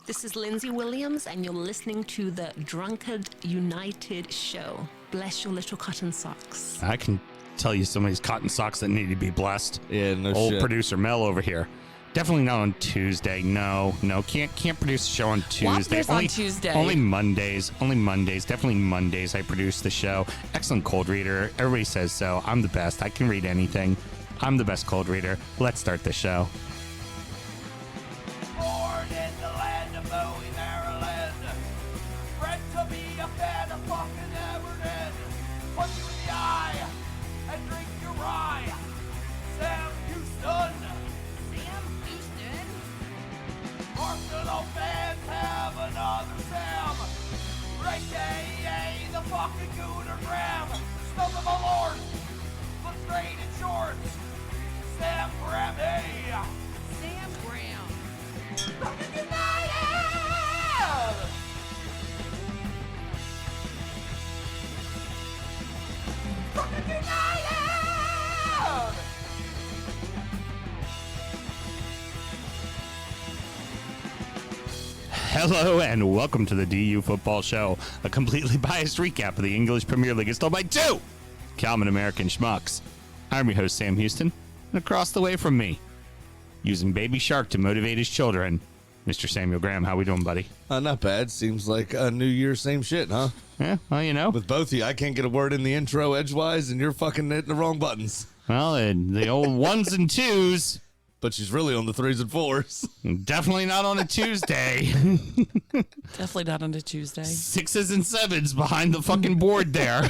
This is Lindsay Williams, and you're listening to the Drunkard United show. Bless your little cotton socks. I can tell you some of these cotton socks that need to be blessed. Yeah, no Old shit. producer Mel over here. Definitely not on Tuesday. No, can't produce a show on Tuesday. On Tuesday. Only Mondays. Definitely Mondays. I produce the show. Excellent cold reader. Everybody says so. I'm the best. I can read anything. I'm the best cold reader. Let's start the show. Born in the land of Bowie, Maryland. Bred to be a fan of fucking Everton. Punch you in the eye and drink your rye. Sam Houston. Arsenal fans have another Sam. Right, the fucking Gooner Graham. Smells of a lord. Look straight in shorts. Sam Graham, hey. Sam Graham. Fucking United! Fucking United! Hello and welcome to the DU Football Show, a completely biased recap of the English Premier League installed by two common American schmucks. I'm your host, Sam Houston, and across the way from me, using Baby Shark to motivate his children, Mr. Samuel Graham. How we doing, buddy? Not bad. Seems like a New Year, same shit, huh? Yeah, well, you know. With both of you, I can't get a word in the intro edgewise, and you're fucking hitting the wrong buttons. Well, and the old ones and twos. But she's really on the threes and fours. Definitely not on a Tuesday. Definitely not on a Tuesday. Sixes and sevens behind the fucking board there.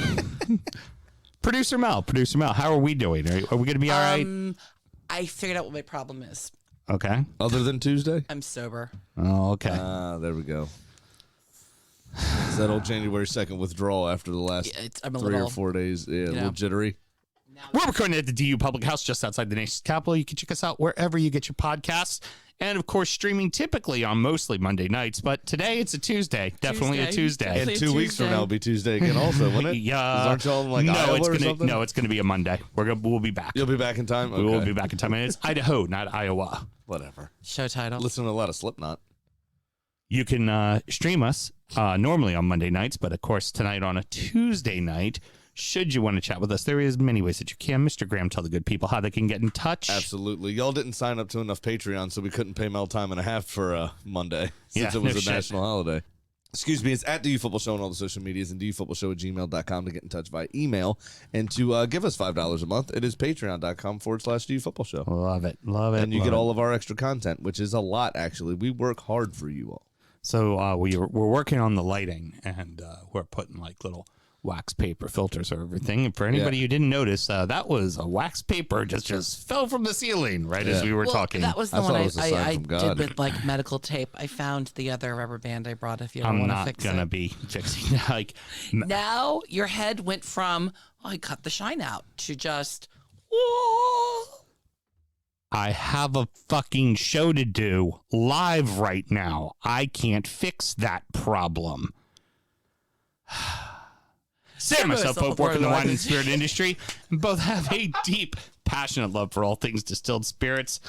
Producer Mel, how are we doing? Are we going to be all right? I figured out what my problem is. Okay. Other than Tuesday? I'm sober. Oh, okay. There we go. It's that old January 2nd withdrawal after the last I'm a 3 little, or 4 days. Yeah, a know. little jittery. We're recording at the DU Public House just outside the nation's capital. You can check us out wherever you get your podcasts. And, of course, streaming typically on mostly Monday nights. But today it's a Tuesday. Definitely a Tuesday. And 2 weeks from now will be Tuesday again also, won't it? Yeah. Aren't y'all in, like, no, Iowa it's or gonna, something? No, it's going to be a Monday. We'll be back. You'll be back in time? Okay. We will be back in time. And it's Idaho, not Iowa. Whatever. Show title. Listen to a lot of Slipknot. You can stream us normally on Monday nights, but of course tonight on a Tuesday night, should you want to chat with us, there is many ways that you can. Mr. Graham, tell the good people how they can get in touch. Absolutely. Y'all didn't sign up to enough Patreon, so we couldn't pay Mel time and a half for Monday, since it was a national holiday. Excuse me, it's at DU Football Show on all the social medias and dufootballshow@gmail.com to get in touch via email and to give us $5 a month. It is patreon.com/DU Football Show. Love it. And you get all of our extra content, which is a lot, actually. We work hard for you all. So we're working on the lighting, and we're putting like little wax paper filters over everything. And for anybody who didn't notice, that was a wax paper just fell from the ceiling as we were talking. That was the I one thought it was a sign I from God. did with like medical tape. I found the other rubber band I brought if you don't want to fix I'm not it. gonna be fixing like. Now your head went from, I cut the shine out to just, I have a fucking show to do live right now. I can't fix that problem. Sam and myself both work in the wine and spirit industry and both have a deep, passionate love for all things distilled spirits.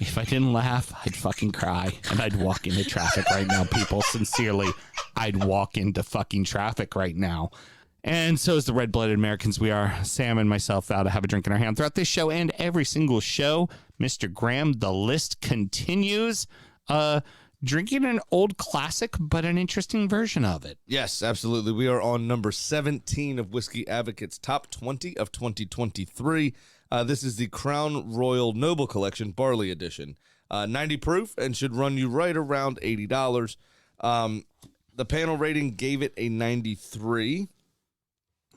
If I didn't laugh, I'd fucking cry and I'd walk into traffic right now, people. Sincerely, I'd walk into fucking traffic right now. And so is the red-blooded Americans we are. Sam and myself vow to have a drink in our hand throughout this show and every single show. Mr. Graham, the list continues. Drinking an old classic, but an interesting version of it. Yes, absolutely. We are on number 17 of Whisky Advocates' Top 20 of 2023. This is the Crown Royal Noble Collection Barley Edition. 90 proof and should run you right around $80. The panel rating gave it a 93.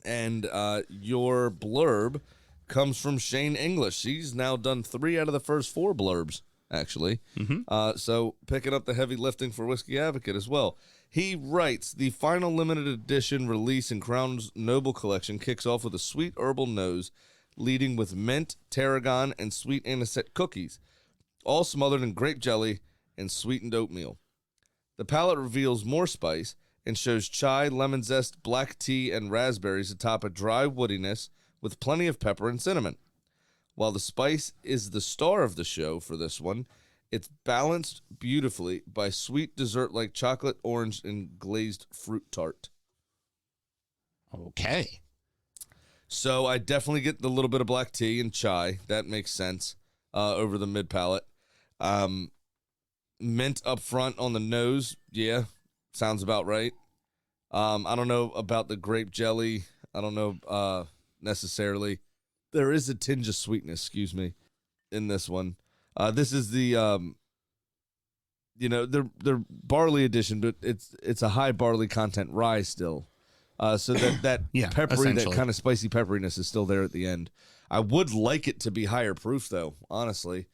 And your blurb comes from Shane English. He's now done 3 out of the first 4 blurbs, actually. So picking up the heavy lifting for Whisky Advocate as well. He writes, the final limited edition release in Crown's Noble Collection kicks off with a sweet herbal nose, leading with mint, tarragon, and sweet anisette cookies, all smothered in grape jelly and sweetened oatmeal. The palate reveals more spice and shows chai, lemon zest, black tea, and raspberries atop a dry woodiness with plenty of pepper and cinnamon. While the spice is the star of the show for this one, It's balanced beautifully by sweet dessert like chocolate, orange, and glazed fruit tart. Okay. So I definitely get the little bit of black tea and chai. That makes sense over the mid palate. Mint up front on the nose. Yeah, sounds about right. I don't know about the grape jelly. I don't know necessarily. There is a tinge of sweetness, in this one. This is the, they're barley edition, but it's a high barley content rye still. So that Yeah, peppery, that essentially. kind of spicy pepperiness is still there at the end. I would like it to be higher proof, though, honestly.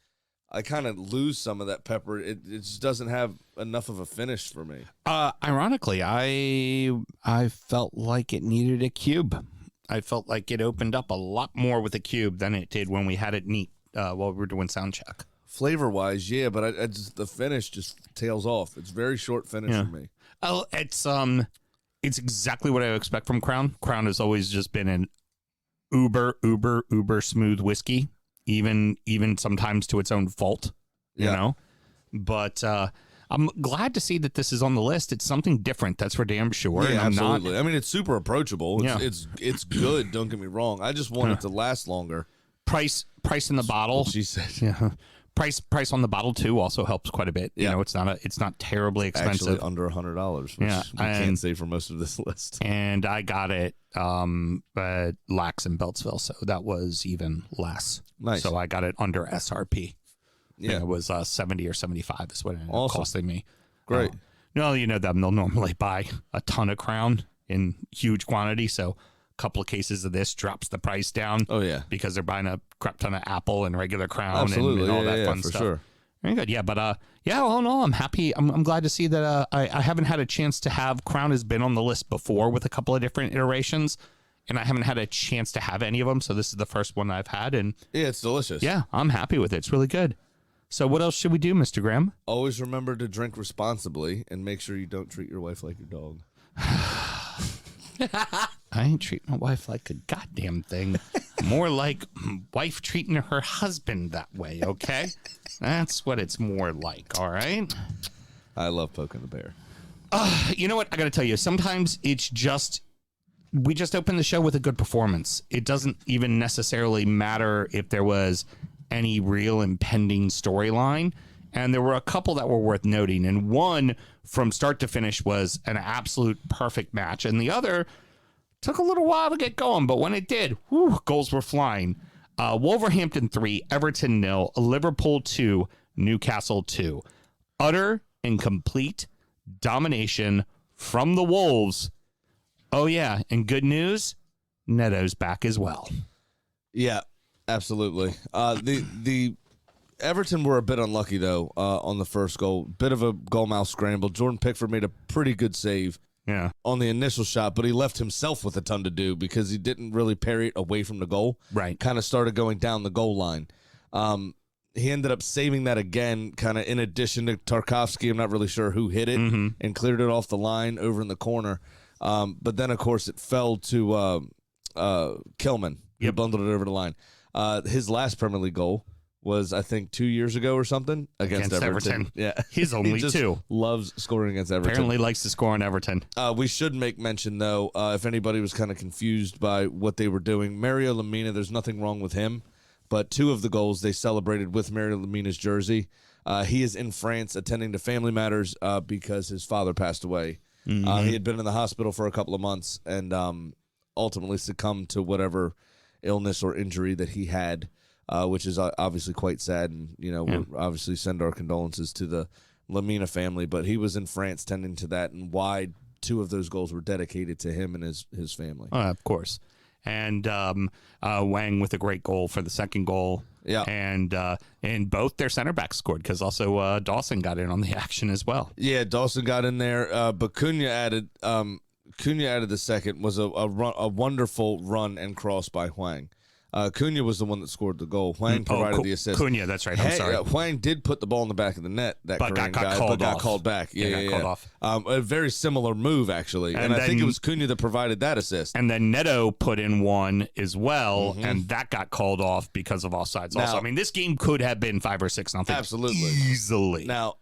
I kind of lose some of that pepper. It just doesn't have enough of a finish for me. Ironically, I felt like it needed a cube. I felt like it opened up a lot more with a cube than it did when we had it neat while we were doing sound check. Flavor-wise, yeah, but I just the finish just tails off. It's very short finish for me. Oh, it's exactly what I expect from Crown. Crown has always just been an uber smooth whiskey, even sometimes to its own fault, you know. But I'm glad to see that this is on the list. It's something different, that's for damn sure. Yeah, and I'm absolutely. not, I mean, it's super approachable. It's good. Don't get me wrong. I just want it to last longer. price in the bottle. She said, Yeah. Price on the bottle too also helps quite a bit. You know, it's not terribly expensive. actually under $100, which we can't say for most of this list. And I got it at Lax in Beltsville, so that was even less. Nice. So I got it under SRP. Yeah. It was 70 or 75 is what it ended up costing me. Great. You know them. They'll normally buy a ton of Crown in huge quantity, so a couple of cases of this drops the price down. Oh, yeah. Because they're buying a crap ton of Apple and regular Crown Absolutely. and all Yeah, that yeah, fun for stuff. sure. Very good. Yeah, but all in all, I'm happy. I'm glad to see that I haven't had a chance to have Crown has been on the list before with a couple of different iterations, and I haven't had a chance to have any of them. So this is the first one I've had, and Yeah, it's delicious. yeah, I'm happy with it. It's really good. So what else should we do, Mr. Graham? Always remember to drink responsibly and make sure you don't treat your wife like your dog. I ain't treating my wife like a goddamn thing. More like wife treating her husband that way, okay? That's what it's more like, all right? I love poking the bear. You know what? I got to tell you, sometimes it's just, we just open the show with a good performance. It doesn't even necessarily matter if there was any real impending storyline. And there were a couple that were worth noting. And one from start to finish was an absolute perfect match. And the other took a little while to get going. But when it did, whew, goals were flying. Wolverhampton 3, Everton 0, Liverpool 2, Newcastle 2. Utter and complete domination from the Wolves. Oh, yeah. And good news, Neto's back as well. Yeah, absolutely. The Everton were a bit unlucky, though, on the first goal. Bit of a goal mouth scramble. Jordan Pickford made a pretty good save on the initial shot, but he left himself with a ton to do because he didn't really parry it away from the goal. Right. Kind of started going down the goal line. He ended up saving that again, kind of in addition to Tarkovsky. I'm not really sure who hit it and cleared it off the line over in the corner. But then, of course, it fell to Kilman, who bundled it over the line. His last Premier League goal was, I think, 2 years ago or something against Everton. Yeah, He's only he just two. loves scoring against Everton. Apparently likes to score on Everton. We should make mention, though, if anybody was kind of confused by what they were doing, Mario Lemina, there's nothing wrong with him, but two of the goals they celebrated with Mario Lemina's jersey. He is in France attending to family matters because his father passed away. He had been in the hospital for a couple of months and ultimately succumbed to whatever illness or injury that he had, which is obviously quite sad. And, we'll obviously send our condolences to the Lamina family. But he was in France tending to that, and why two of those goals were dedicated to him and his family. Of course. And Wang with a great goal for the second goal. Yeah. And both their center backs scored because also Dawson got in on the action as well. Yeah, Dawson got in there, but Cunha added the second. Was a wonderful run and cross by Hwang. Cunha was the one that scored the goal. Huang provided the assist. Cunha, that's right. I'm sorry. Huang did put the ball in the back of the net, but Korean got guy, called but got off. called back. Yeah, called off. A very similar move, actually. And I think it was Cunha that provided that assist. And then Neto put in one as well, and that got called off because of offsides. Also, I mean, this game could have been 5 or 6-0. Absolutely. Easily. Now,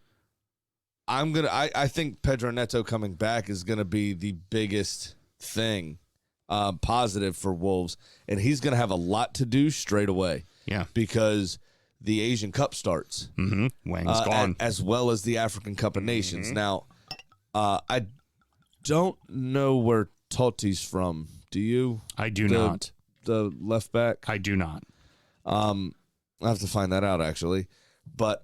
I think Pedro Neto coming back is going to be the biggest thing positive for Wolves, and he's going to have a lot to do straight away. Yeah. Because the Asian Cup starts. Wang's gone. As well as the African Cup of Nations. Now, I don't know where Totti's from. Do you? I do not. The left back? I do not. I'll have to find that out, actually. But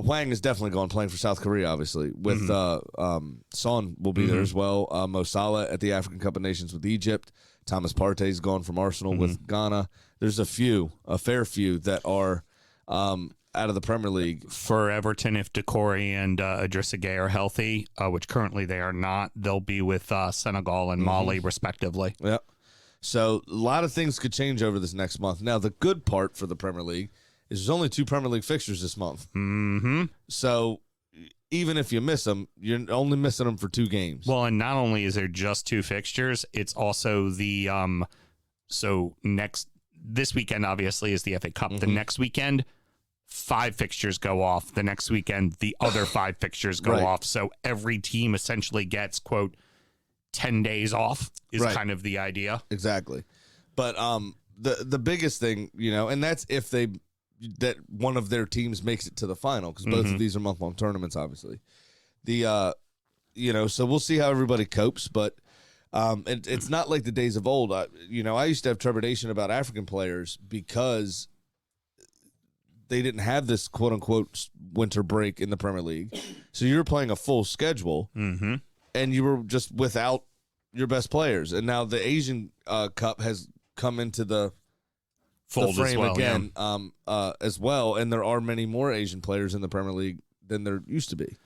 Hwang is definitely going playing for South Korea, obviously. With Son will be there as well. Mo Salah at the African Cup of Nations with Egypt. Thomas Partey's gone from Arsenal with Ghana. There's a fair few that are out of the Premier League. For Everton, if Decore and Idrissa Gueye are healthy, which currently they are not, they'll be with Senegal and Mali, respectively. Yep. So a lot of things could change over this next month. Now, the good part for the Premier League is there's only 2 Premier League fixtures this month. So even if you miss them, you're only missing them for 2 games. Well, and not only is there just 2 fixtures, it's also the this weekend obviously is the FA Cup. The next weekend, 5 fixtures go off. The next weekend, the other 5 fixtures go off. So every team essentially gets, quote, 10 days off is kind of the idea. Exactly. But the biggest thing, and that's if that one of their teams makes it to the final, because both of these are month-long tournaments, obviously. So we'll see how everybody copes, but it's not like the days of old. I used to have trepidation about African players because they didn't have this quote-unquote winter break in the Premier League. So you were playing a full schedule, and you were just without your best players. And now the Asian Cup has come into the frame as well, again as well, and there are many more Asian players in the Premier League than there used to be.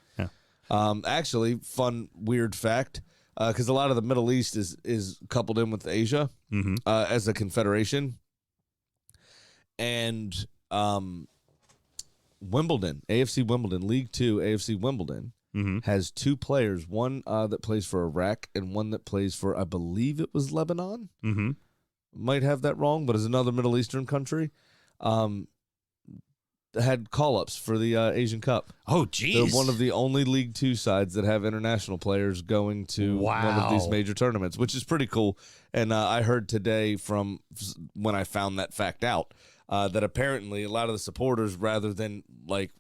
Actually, fun, weird fact, because a lot of the Middle East is coupled in with Asia as a confederation. And Wimbledon, AFC Wimbledon, League 2, AFC Wimbledon, has 2 players, one that plays for Iraq and one that plays for, I believe it was Lebanon. Might have that wrong, but is another Middle Eastern country. Had call-ups for the Asian Cup. Oh, geez. They're one of the only League 2 sides that have international players going to one of these major tournaments, which is pretty cool. And I heard today from when I found that fact out that apparently a lot of the supporters, rather than like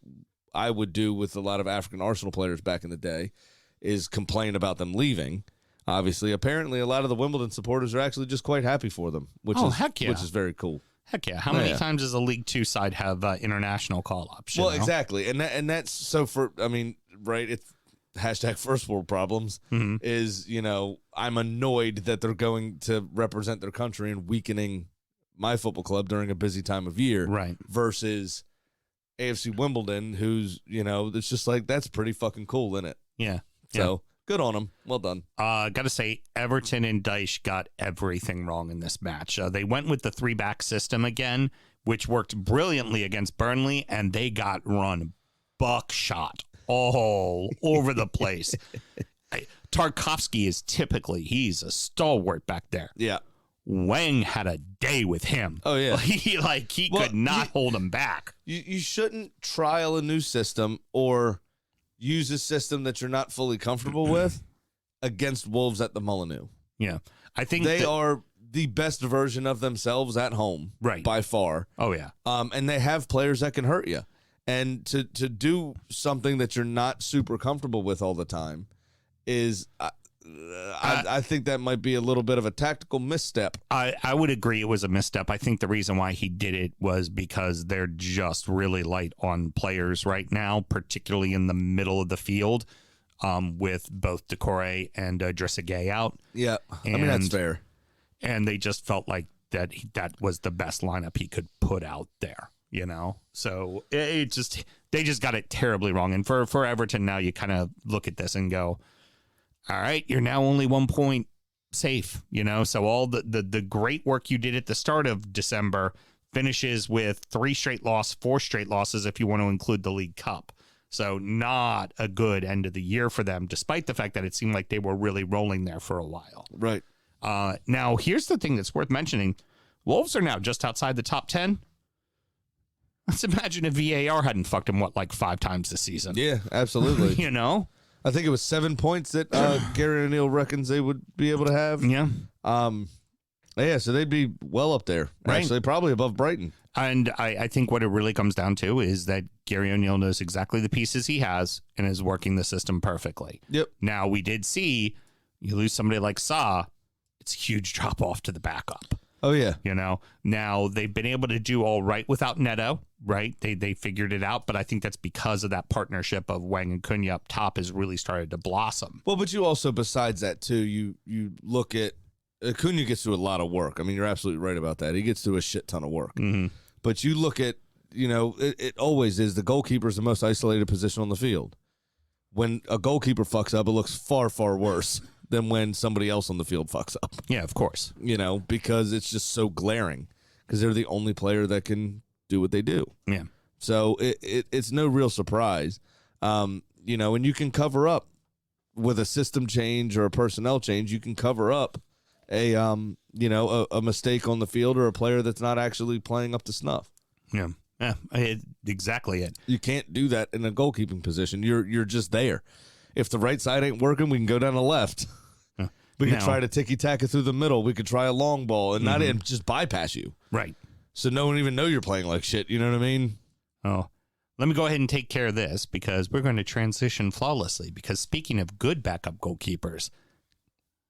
I would do with a lot of African Arsenal players back in the day, is complain about them leaving. Obviously, apparently a lot of the Wimbledon supporters are actually just quite happy for them, which is very cool. Heck yeah. How many times does a League 2 side have international call-ups? Well, exactly. And that's so it's hashtag first world problems is, I'm annoyed that they're going to represent their country and weakening my football club during a busy time of year. Right. Versus AFC Wimbledon, who's, it's just like, that's pretty fucking cool, isn't it? Yeah. So good on them. Well done. Got to say, Everton and Dyche got everything wrong in this match. They went with the 3-back system again, which worked brilliantly against Burnley, and they got run buckshot all over the place. Tarkovsky is he's a stalwart back there. Yeah. Wang had a day with him. Oh, yeah. He could not hold him back. You shouldn't trial a new system or use a system that you're not fully comfortable with against Wolves at the Molineux. Yeah. I think they are the best version of themselves at home, right, by far. Oh, yeah. And they have players that can hurt you. And to do something that you're not super comfortable with all the time is... I think that might be a little bit of a tactical misstep. I would agree it was a misstep. I think the reason why he did it was because they're just really light on players right now, particularly in the middle of the field, with both Decore and Idrissa Gueye out. Yeah, that's fair. And they just felt like that was the best lineup he could put out there, So they just got it terribly wrong. And for Everton now, you kind of look at this and go, all right, you're now only 1 point safe, so all the great work you did at the start of December finishes with 4 straight losses if you want to include the League Cup. So not a good end of the year for them, despite the fact that it seemed like they were really rolling there for a while. Right. Now, here's the thing that's worth mentioning. Wolves are now just outside the top 10. Let's imagine if VAR hadn't fucked them, 5 times this season. Yeah, absolutely. I think it was 7 points that Gary O'Neill reckons they would be able to have. Yeah. Yeah, so they'd be well up there. Right. Actually, probably above Brighton. And I think what it really comes down to is that Gary O'Neill knows exactly the pieces he has and is working the system perfectly. Yep. Now, we did see you lose somebody like Sa, it's a huge drop off to the backup. Oh, yeah. Now they've been able to do all right without Neto, right? They figured it out, but I think that's because of that partnership of Wang and Cunha up top has really started to blossom. Well, but you also, besides that, too, you look at Cunha gets through a lot of work. I mean, you're absolutely right about that. He gets through a shit ton of work. Mm-hmm. But you look at, it always is the goalkeeper is the most isolated position on the field. When a goalkeeper fucks up, it looks far, far worse than when somebody else on the field fucks up. Yeah, of course. Because it's just so glaring because they're the only player that can do what they do. Yeah. So it's no real surprise. And you can cover up with a system change or a personnel change. You can cover up a mistake on the field or a player that's not actually playing up to snuff. Yeah. Yeah, exactly it. You can't do that in a goalkeeping position. You're just there. If the right side ain't working, we can go down the left. We could try to ticky-tack it through the middle. We could try a long ball and not just bypass you. Right. So no one even know you're playing like shit. You know what I mean? Oh, let me go ahead and take care of this because we're going to transition flawlessly. Because speaking of good backup goalkeepers,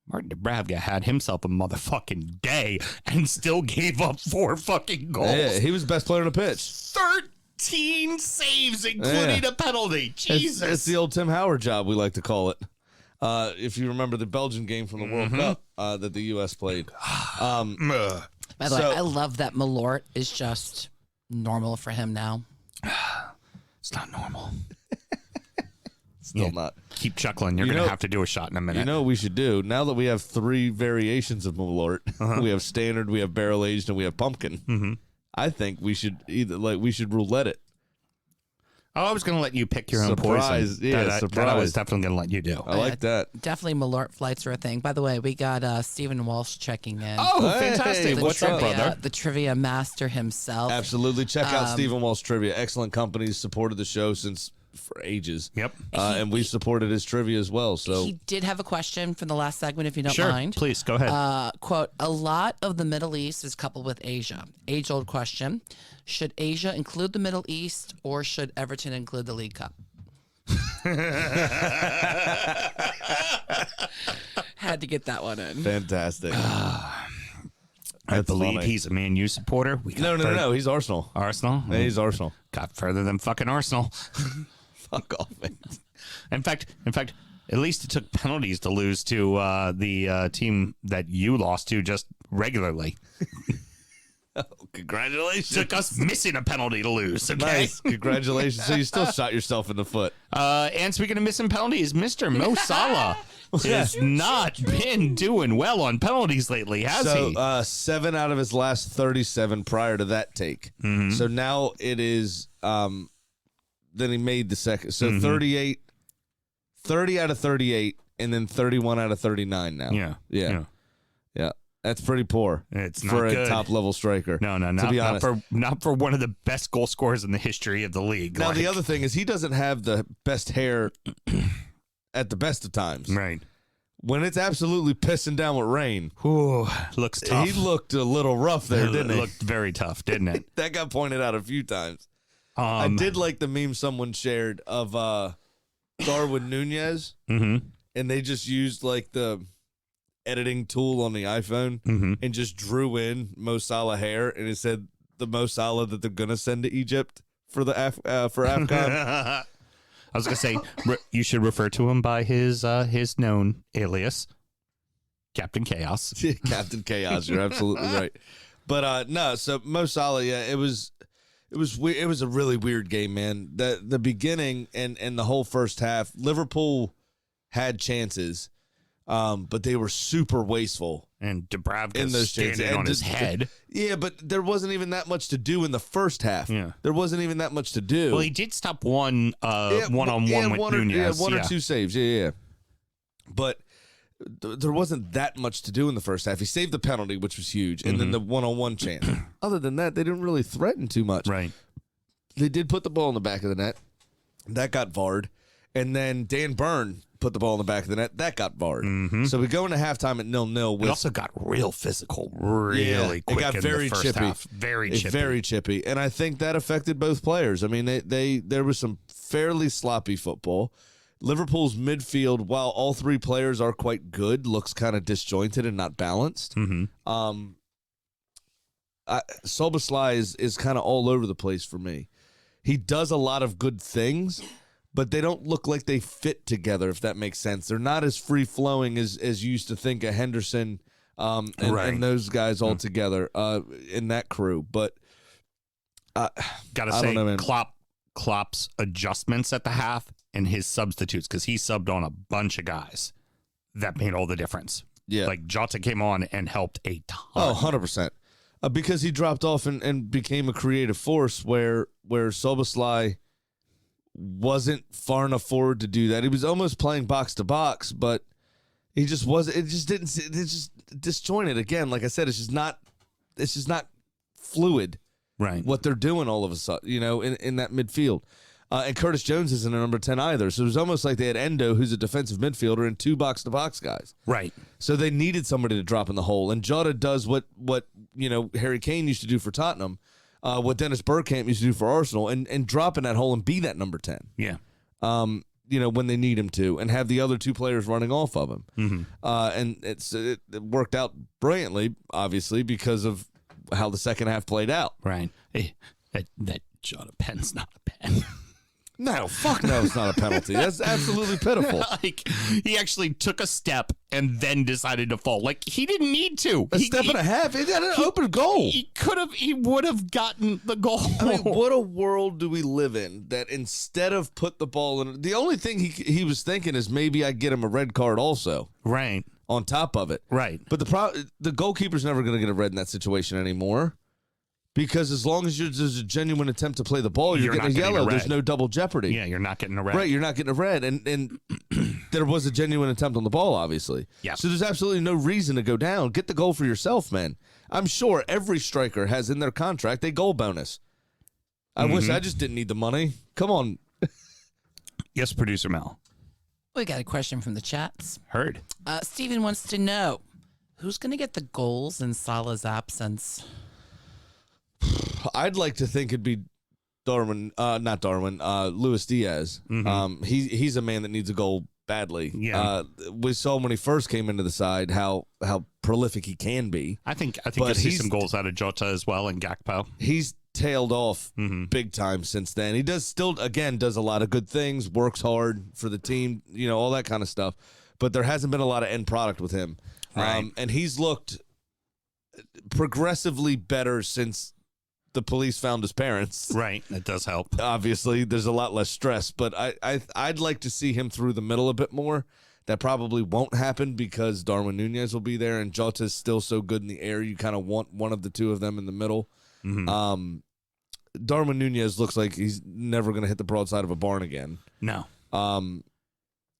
Martin Dubravka had himself a motherfucking day and still gave up 4 fucking goals. Yeah, he was the best player on the pitch. 13 saves, including a penalty. Jesus. It's the old Tim Howard job, we like to call it. If you remember the Belgian game from the World Cup that the U.S. played. By the way, I love that Malort is just normal for him now. It's not normal. Still not. Keep chuckling. You're going to have to do a shot in a minute. You know what we should do? Now that we have 3 variations of Malort, we have standard, we have barrel aged, and we have pumpkin. Mm-hmm. I think we should roulette it. Oh, I was going to let you pick your own poison. Yeah, surprise. That I was definitely going to let you do. I like that. Definitely Malort flights are a thing. By the way, we got Stephen Walsh checking in. Oh, fantastic. What's up, brother? The trivia master himself. Absolutely. Check out Stephen Walsh Trivia. Excellent company. Supported the show for ages. Yep. And we supported his trivia as well. So he did have a question from the last segment, if you don't Sure, mind. please, go ahead. Quote, a lot of the Middle East is coupled with Asia. Age-old question. Should Asia include the Middle East or should Everton include the League Cup? Had to get that one in. fantastic. I believe funny. he's a Man U supporter. No. He's Arsenal. Arsenal? Yeah, he's Arsenal. Got further than fucking Arsenal. Fuck off, man. In fact, at least it took penalties to lose to the team that you lost to just regularly. Congratulations. Took us missing a penalty to lose. Okay. Nice. Congratulations. So you still shot yourself in the foot. And speaking of missing penalties, Mr. Mo Salah has not been doing well on penalties lately, has he? 7 out of his last 37 prior to that take. Mm-hmm. So now it is, then he made the second. So 30 out of 38, and then 31 out of 39 now. Yeah. That's pretty poor. It's not for a good. top-level striker. No, to be honest. not for one of the best goal scorers in the history of the league. Now, the other thing is he doesn't have the best hair at the best of times. Right. When it's absolutely pissing down with rain. Ooh, looks tough. He looked a little rough there, didn't he? Looked very tough, didn't it? That got pointed out a few times. I did like the meme someone shared of Darwin Nunez, and they just used like the editing tool on the iPhone and just drew in Mo Salah hair, and it said the Mo Salah that they're gonna send to Egypt for the for AFCON. I was gonna say you should refer to him by his known alias, Captain Chaos. Captain Chaos, you're absolutely right. But no, so Mo Salah, yeah, it was a really weird game, man. The beginning and the whole first half, Liverpool had chances. but they were super wasteful. And Dubravka In those standing chances. on his head. Yeah, but there wasn't even that much to do in the first half. Yeah. There wasn't even that much to do. Well, he did stop one one-on-one with Nunez. One or two saves. Yeah. But there wasn't that much to do in the first half. He saved the penalty, which was huge, and then the one-on-one chance. Other than that, they didn't really threaten too much. Right. They did put the ball in the back of the net. That got VAR'd. And then Dan Byrne put the ball in the back of the net. That got VAR'd. So we go into halftime at 0-0. It also got real physical really quick it got in very the first chippy. half. Very chippy. Very chippy. And I think that affected both players. I mean, there was some fairly sloppy football. Liverpool's midfield, while all three players are quite good, looks kind of disjointed and not balanced. Szoboszlai is kind of all over the place for me. He does a lot of good things, but they don't look like they fit together, if that makes sense. They're not as free-flowing as you used to think of Henderson and those guys all together in that crew. But gotta say, Klopp's adjustments at the half and his substitutes, because he subbed on a bunch of guys that made all the difference. Yeah. Like Jota came on and helped a ton. Oh, 100%. Because he dropped off and became a creative force where Szoboszlai wasn't far enough forward to do that. He was almost playing box to box, but he just wasn't. It's just disjointed. Again, like I said, it's just not fluid. Right. What they're doing all of a sudden, in that midfield. And Curtis Jones isn't a number 10 either. So it was almost like they had Endo, who's a defensive midfielder, and two box-to-box guys. Right. So they needed somebody to drop in the hole. And Jota does what Harry Kane used to do for Tottenham, what Dennis Bergkamp used to do for Arsenal, and drop in that hole and be that number 10. Yeah. When they need him to, and have the other two players running off of him. And it worked out brilliantly, obviously, because of how the second half played out. Right. Hey, that Jota pen's not a pen. No, fuck no, it's not a penalty. That's absolutely pitiful. Like, he actually took a step and then decided to fall. Like, he didn't need to. A step and a half. He had an open goal. He would have gotten the goal. I mean, what a world do we live in that instead of put the ball in, the only thing he was thinking is maybe I get him a red card also. Right. On top of it. Right. But the goalkeeper's never going to get a red in that situation anymore. Because as long as there's a genuine attempt to play the ball, you're getting a yellow. There's no double jeopardy. Yeah, you're not getting a red. Right, you're not getting a red. And there was a genuine attempt on the ball, obviously. Yeah. So there's absolutely no reason to go down. Get the goal for yourself, man. I'm sure every striker has in their contract a goal bonus. I wish I just didn't need the money. Come on. Yes, Producer Mel. We got a question from the chats. Heard. Steven wants to know, who's going to get the goals in Salah's absence? I'd like to think it'd be Luis Diaz. He's a man that needs a goal badly. Yeah. We saw when he first came into the side how prolific he can be. I think you'll see some goals out of Jota as well and Gakpo. He's tailed off big time since then. He does a lot of good things, works hard for the team, all that kind of stuff. But there hasn't been a lot of end product with him. Right. And he's looked progressively better since the police found his parents. Right. That does help. Obviously, there's a lot less stress, but I'd like to see him through the middle a bit more. That probably won't happen because Darwin Nunez will be there, and Jota's still so good in the air. You kind of want one of the two of them in the middle. Darwin Nunez looks like he's never going to hit the broadside of a barn again. No.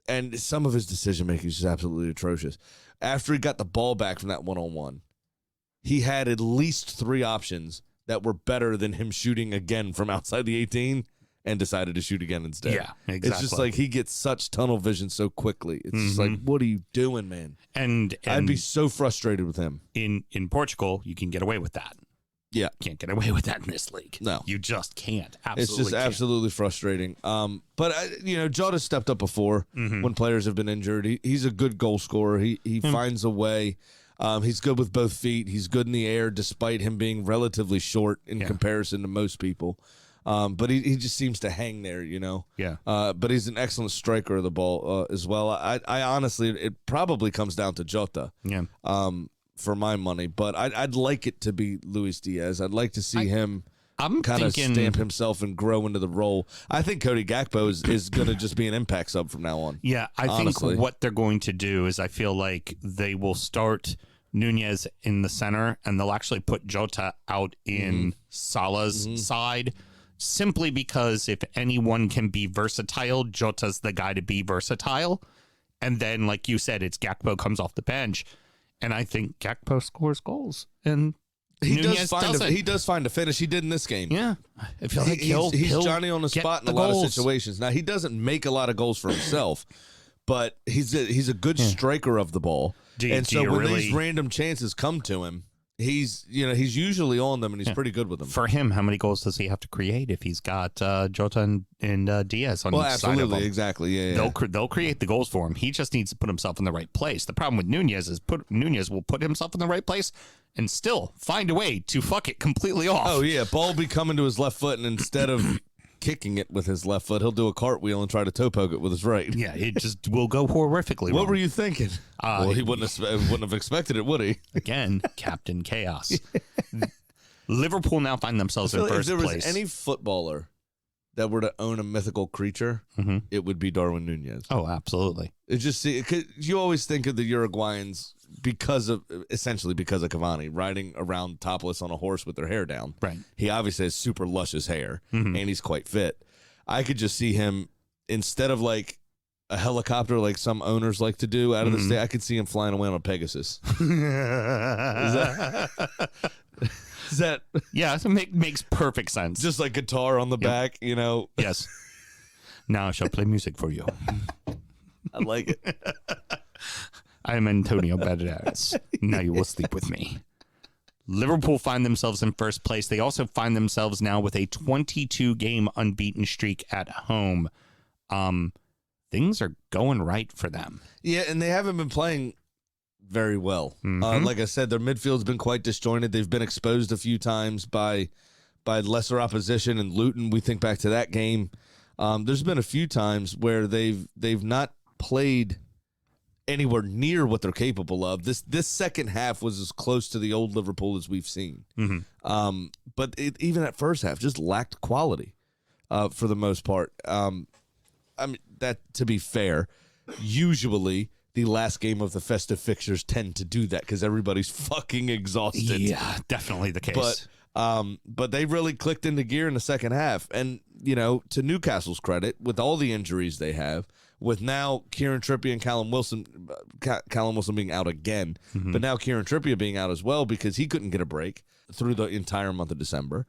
And some of his decision making is just absolutely atrocious. After he got the ball back from that one-on-one, he had at least three options that were better than him shooting again from outside the 18 and decided to shoot again instead. Yeah, exactly. It's just like he gets such tunnel vision so quickly. It's just like, what are you doing, man? And I'd be so frustrated with him. In Portugal, you can get away with that. Yeah. Can't get away with that in this league. No. You just can't. Absolutely It's just can't. absolutely frustrating. But, Jota stepped up before when players have been injured. He's a good goal scorer. He finds a way. He's good with both feet. He's good in the air, despite him being relatively short in comparison to most people. But he just seems to hang there, Yeah. But he's an excellent striker of the ball as well. I honestly, it probably comes down to Jota. Yeah. For my money, but I'd like it to be Luis Diaz. I'd like to see him I'm kind of thinking stamp himself and grow into the role. I think Cody Gakpo is going to just be an impact sub from now on. Yeah, I honestly. think what they're going to do is I feel like they will start Nunez in the center, and they'll actually put Jota out in Salah's side, simply because if anyone can be versatile, Jota's the guy to be versatile. And then, like you said, it's Gakpo comes off the bench, and I think Gakpo scores goals, and Nunez doesn't. He does find a finish. He did in this game. Yeah, I feel like he's he'll Johnny on the get spot in the a lot goals. of situations. Now he doesn't make a lot of goals for himself, but he's a good striker of the ball. When these random chances come to him, he's usually on them, and he's pretty good with them. For him, how many goals does he have to create if he's got Jota and Diaz on each side of him? Exactly. Yeah. They'll create the goals for him. He just needs to put himself in the right place. The problem with Nunez is Nunez will put himself in the right place and still find a way to fuck it completely off. Oh yeah, ball will be coming to his left foot, and instead of kicking it with his left foot, he'll do a cartwheel and try to toe poke it with his right. Yeah, it just will go horrifically What wrong. were you thinking? Well, he wouldn't have expected it, would he? Again, Captain Chaos. Liverpool now find themselves in If first there was place. any footballer that were to own a mythical creature, it would be Darwin Nunez. Oh, absolutely. It just you always think of the Uruguayans essentially because of Cavani riding around topless on a horse with their hair down. Right. He obviously has super luscious hair, and he's quite fit. I could just see him, instead of like a helicopter like some owners like to do out of the state, I could see him flying away on a Pegasus. Is that Yeah, it makes perfect sense. just like guitar on the back, Yes. Now I shall play music for you. I like it. I am Antonio Banderas. Now you will sleep with me. Liverpool find themselves in first place. They also find themselves now with a 22-game unbeaten streak at home. Things are going right for them. Yeah, and they haven't been playing very well. Like I said, their midfield's been quite disjointed. They've been exposed a few times by lesser opposition. And Luton, we think back to that game. There's been a few times where they've not played anywhere near what they're capable of. This second half was as close to the old Liverpool as we've seen. But even at first half, just lacked quality for the most part. I mean, that, to be fair, usually the last game of the festive fixtures tend to do that because everybody's fucking exhausted. Yeah, definitely the case. But they really clicked into gear in the second half. And, to Newcastle's credit, with all the injuries they have, with now Kieran Trippier and Callum Wilson being out again, but now Kieran Trippier being out as well because he couldn't get a break through the entire month of December.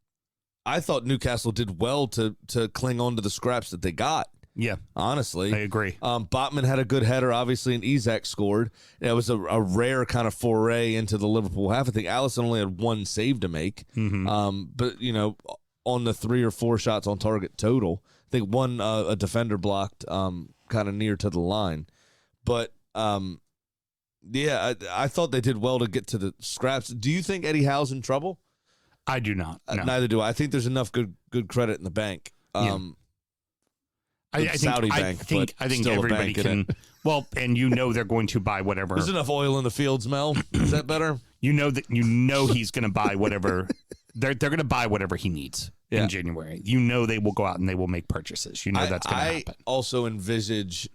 I thought Newcastle did well to cling on to the scraps that they got. Yeah, honestly. I agree. Botman had a good header, obviously, and Isak scored. It was a rare kind of foray into the Liverpool half. I think Alisson only had one save to make. But, on the 3 or 4 shots on target total, I think one a defender blocked kind of near to the line. But, yeah, I thought they did well to get to the scraps. Do you think Eddie Howe's in trouble? I do not. No. Neither do I. I think there's enough good credit in the bank. I think everybody can. Well, and they're going to buy whatever. There's enough oil in the fields, Mel. Is that better? He's going to buy whatever. They're going to buy whatever he needs in January. They will go out and they will make purchases. That's going to happen. I also envisage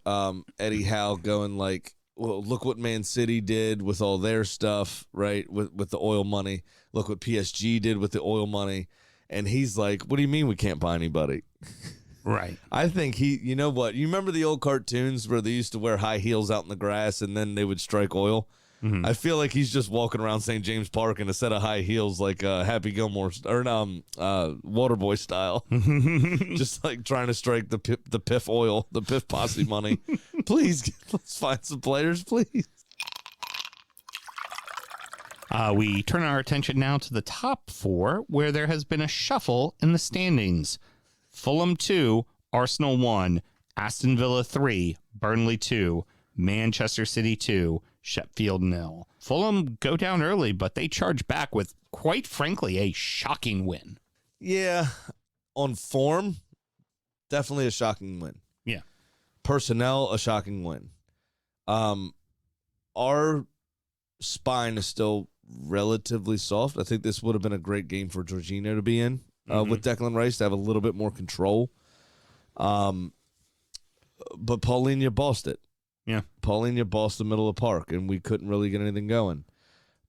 Eddie Howe going like, well, look what Man City did with all their stuff, right? With the oil money. Look what PSG did with the oil money. And he's like, what do you mean we can't buy anybody? Right. I think you know what? You remember the old cartoons where they used to wear high heels out in the grass and then they would strike oil? I feel like he's just walking around St. James Park in a set of high heels like Happy Gilmore or Waterboy style. Just like trying to strike the Piff oil, the Piff posse money. Please, let's find some players, please. We turn our attention now to the top 4, where there has been a shuffle in the standings. Fulham 2, Arsenal 1, Aston Villa 3, Burnley 2, Manchester City 2, Sheffield 0. Fulham go down early, but they charge back with, quite frankly, a shocking win. Yeah, on form, definitely a shocking win. Yeah. Personnel, a shocking win. Our spine is still relatively soft. I think this would have been a great game for Jorginho to be in. with Declan Rice to have a little bit more control. But Paulinho bossed it. Yeah. Paulinho bossed the middle of the park, and we couldn't really get anything going.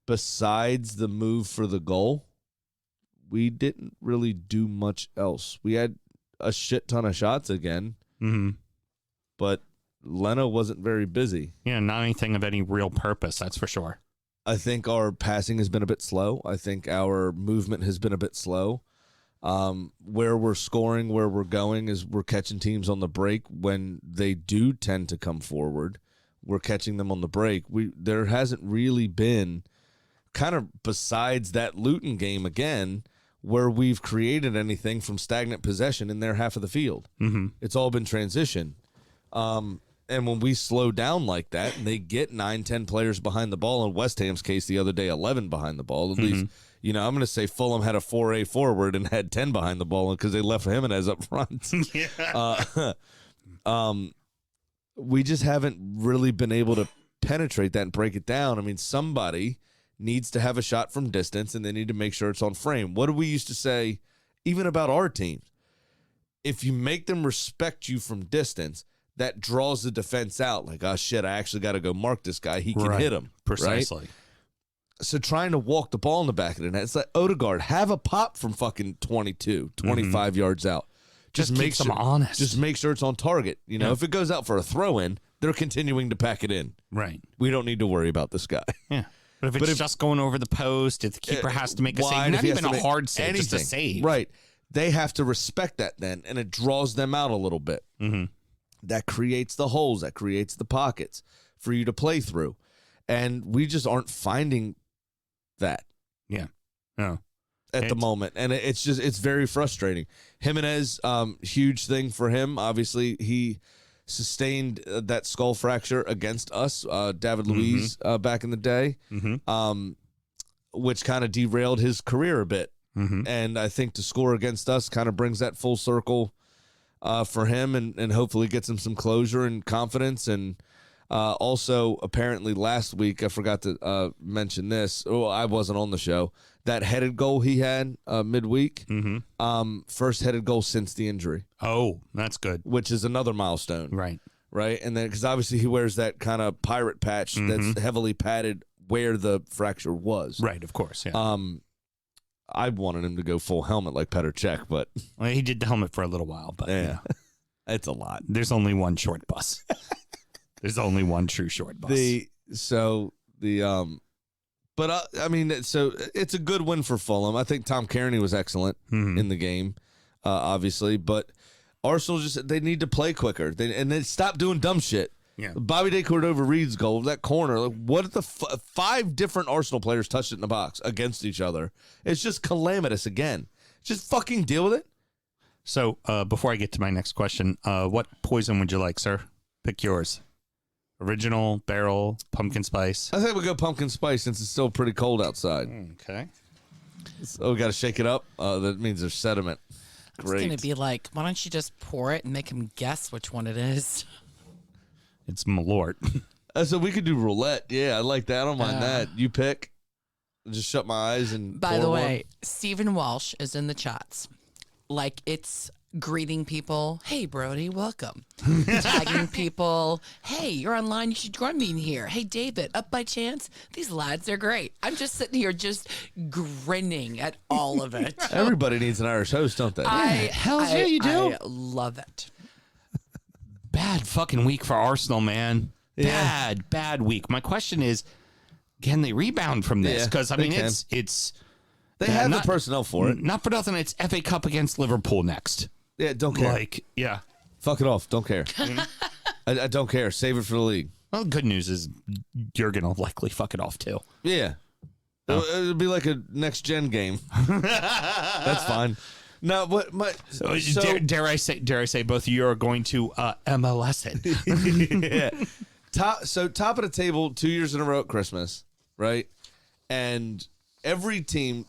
Besides the move for the goal, we didn't really do much else. We had a shit ton of shots again, but Leno wasn't very busy. Yeah, not anything of any real purpose, that's for sure. I think our passing has been a bit slow. I think our movement has been a bit slow. Where we're scoring, where we're going is we're catching teams on the break when they do tend to come forward. We're catching them on the break. There hasn't really been, kind of besides that Luton game again, where we've created anything from stagnant possession in their half of the field. It's all been transition. And when we slow down like that and they get 9-10 players behind the ball, in West Ham's case the other day, 11 behind the ball, at least, I'm going to say Fulham had a 4A forward and had 10 behind the ball because they left Jimenez up front. We just haven't really been able to penetrate that and break it down. I mean, somebody needs to have a shot from distance, and they need to make sure it's on frame. What do we used to say, even about our teams? If you make them respect you from distance, that draws the defense out. Like, oh, shit, I actually got to go mark this guy. He can hit him. Precisely. Right? So trying to walk the ball in the back of the net, it's like, Odegaard, have a pop from fucking 22, 25 yards out. Just keep them honest. Just make sure it's on target. You know, if it goes out for a throw-in, they're continuing to pack it in. Right. We don't need to worry about this guy. Yeah. But if it's just going over the post, if the keeper has to make a save, not even a hard save, just a save. Right. They have to respect that then, and it draws them out a little bit. That creates the holes, that creates the pockets for you to play through. And we just aren't finding that. Yeah. No. At the moment. And it's very frustrating. Jimenez, huge thing for him. Obviously, he sustained that skull fracture against us, David Luiz, back in the day, which kind of derailed his career a bit. And I think to score against us kind of brings that full circle for him and hopefully gets him some closure and confidence. And also, apparently last week, I forgot to mention this. Oh, I wasn't on the show. That headed goal he had midweek, first headed goal since the injury. Oh, that's good. Which is another milestone. Right. Right. And then, because obviously he wears that kind of pirate patch that's heavily padded where the fracture was. Right, of course. Yeah. I wanted him to go full helmet like Petr Cech, but well, he did the helmet for a little while, but yeah, it's a lot. There's only one short bus. There's only one true short bus. But I mean, so it's a good win for Fulham. I think Tom Kearney was excellent in the game, obviously, but Arsenal they need to play quicker. They stop doing dumb shit. Yeah. Bobby De Cordova-Reid's goal, that corner, like, what if the 5 different Arsenal players touched it in the box against each other? It's just calamitous again. Just fucking deal with it. So before I get to my next question, what poison would you like, sir? Pick yours. Original, barrel, pumpkin spice. I think we'll go pumpkin spice since it's still pretty cold outside. Okay. So we got to shake it up. That means there's sediment. Great. It's going to be like, why don't you just pour it and make him guess which one it is? It's Malort. So we could do roulette. Yeah, I like that. I don't mind that. You pick. Just shut my eyes and By the way, Stephen Walsh is in the chats. Like, it's greeting people. Hey, Brody, welcome. Tagging people. Hey, you're online. You should join me in here. Hey, David, up by chance? These lads are great. I'm just sitting here just grinning at all of it. Everybody needs an Irish host, don't they? Hell yeah, you do. I love it. Bad fucking week for Arsenal, man. Yeah. Bad week. My question is, can they rebound from this? Because, I mean, it's... They have the personnel for it. Not for nothing. It's FA Cup against Liverpool next. Yeah, don't care. Like, yeah. Fuck it off. Don't care. I don't care. Save it for the league. Well, the good news is you're going to likely fuck it off, too. Yeah. It'll be like a next-gen game. That's fine. No, what dare I say both of you are going to MLS it. Yeah. Top of the table 2 years in a row at Christmas, right? And every team,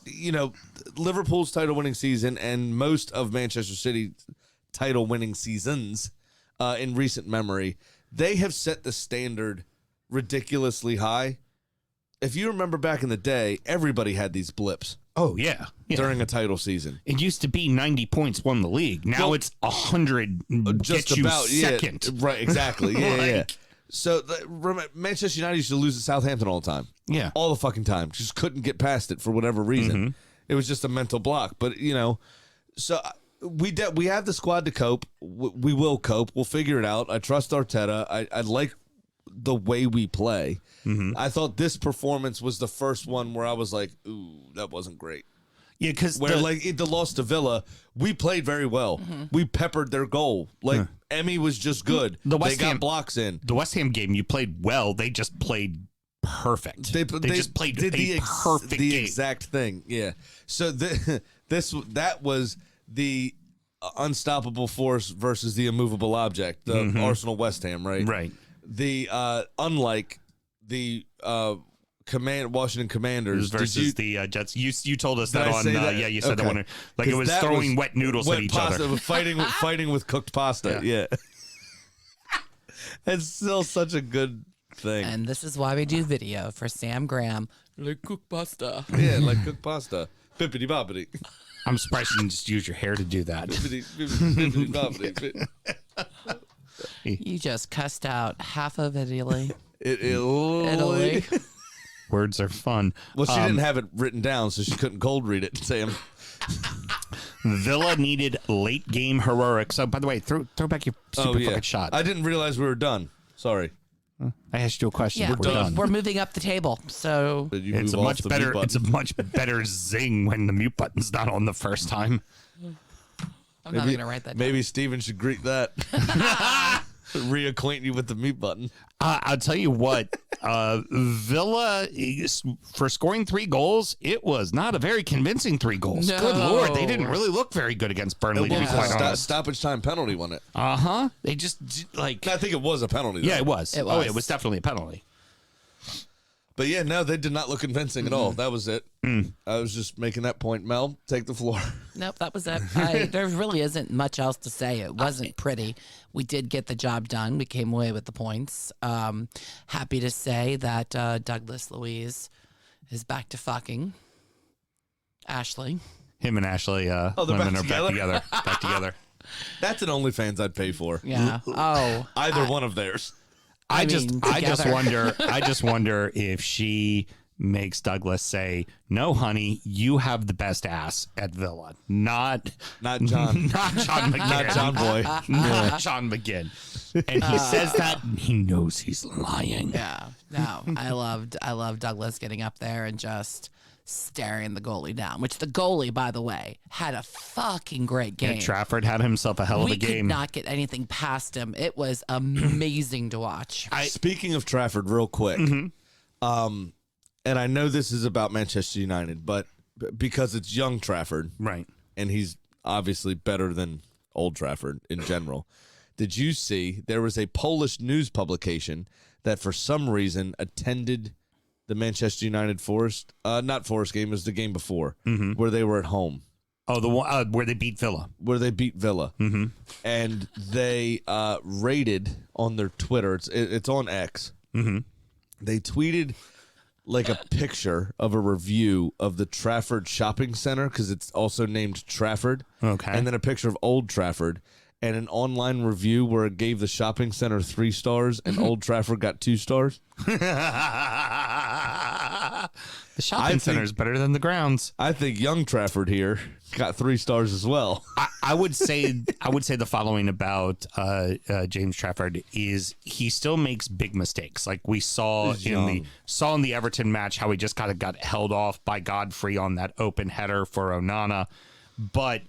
Liverpool's title winning season and most of Manchester City title winning seasons in recent memory, they have set the standard ridiculously high. If you remember back in the day, everybody had these blips. Oh, yeah. during a title season. It used to be 90 points won the league. Now it's 100 Just gets you about second. Yeah, right, exactly. Yeah. So Manchester United used to lose at Southampton all the time. Yeah. All the fucking time. Just couldn't get past it for whatever reason. It was just a mental block. But, so we have the squad to cope. We will cope. We'll figure it out. I trust Arteta. I like the way we play. I thought this performance was the first one where I was like, ooh, that wasn't great. Yeah, because the loss to Villa, we played very well. We peppered their goal. Like, Emmy was just good. They got blocks in. The West Ham game, you played well. They just played perfect. They just played perfect the game. exact thing. Yeah. So that was the unstoppable force versus the immovable object. The Arsenal West Ham, right? Right. The unlike the Washington Commanders versus the Jets. You told us that I on say that? you said that one. Like it was that throwing wet noodles at each other. Fighting with cooked pasta. Yeah. It's still such a good thing. And this is why we do video for Sam Graham. Like cook pasta. Yeah, like cooked pasta. Bippity boppity. I'm surprised you didn't just use your hair to do that. Bippity boppity. You just cussed out half of Italy. Italy. Words are fun. Well, she didn't have it written down, so she couldn't cold read it, Sam. Villa needed late game heroics. So, by the way, throw back your super fucking shot. I didn't realize we were done. Sorry. I asked you a question. Yeah, We're done. We're moving up the table. So It's a much better. It's a much better zing when the mute button's not on the first time. I'm not going to write that down. Maybe Steven should greet that. Reacquaint you with the mute button. I'll tell you what, Villa, for scoring 3 goals, it was not a very convincing 3 goals. No. Good Lord, they didn't really look very good against Burnley, to be quite honest. Stoppage time penalty won it. They just, I think it was a penalty, though. Yeah, it was. It Oh, was. it was definitely a penalty. But yeah, no, they did not look convincing at all. That was it. I was just making that point. Mel, take the floor. Nope, that was it. There really isn't much else to say. It wasn't pretty. We did get the job done. We came away with the points. Happy to say that Douglas Luiz is back to fucking Ashley. Him and Ashley, they're women back are together? back together. That's an OnlyFans I'd pay for. Yeah. Either one of theirs. I just together. wonder if she makes Douglas say, "No, honey, you have the best ass at Villa, not John, not John McGinn, not John Boy, not John McGinn." And he says that, and he knows he's lying. Yeah. No, I loved Douglas getting up there and just staring the goalie down, which the goalie, by the way, had a fucking great game. And Trafford had himself a hell of We a game. could not get anything past him. It was amazing to watch. Speaking of Trafford, real quick, and I know this is about Manchester United, but because it's young Trafford, Right. and he's obviously better than old Trafford in general. Did you see there was a Polish news publication that for some reason attended the Manchester United Forest, not Forest game, it was the game before, where they were at home. Oh, the one where they beat Villa. And they rated on their Twitter, it's on X, they tweeted like a picture of a review of the Trafford Shopping Center, because it's also named Trafford. Okay. And then a picture of Old Trafford, and an online review where it gave the shopping center 3 stars and Old Trafford got 2 stars. The shopping center is better than the grounds. I think young Trafford here got 3 stars as well. I would say the following about James Trafford is he still makes big mistakes. Like we saw in the Everton match, how he just kind of got held off by Godfrey on that open header for Onana, but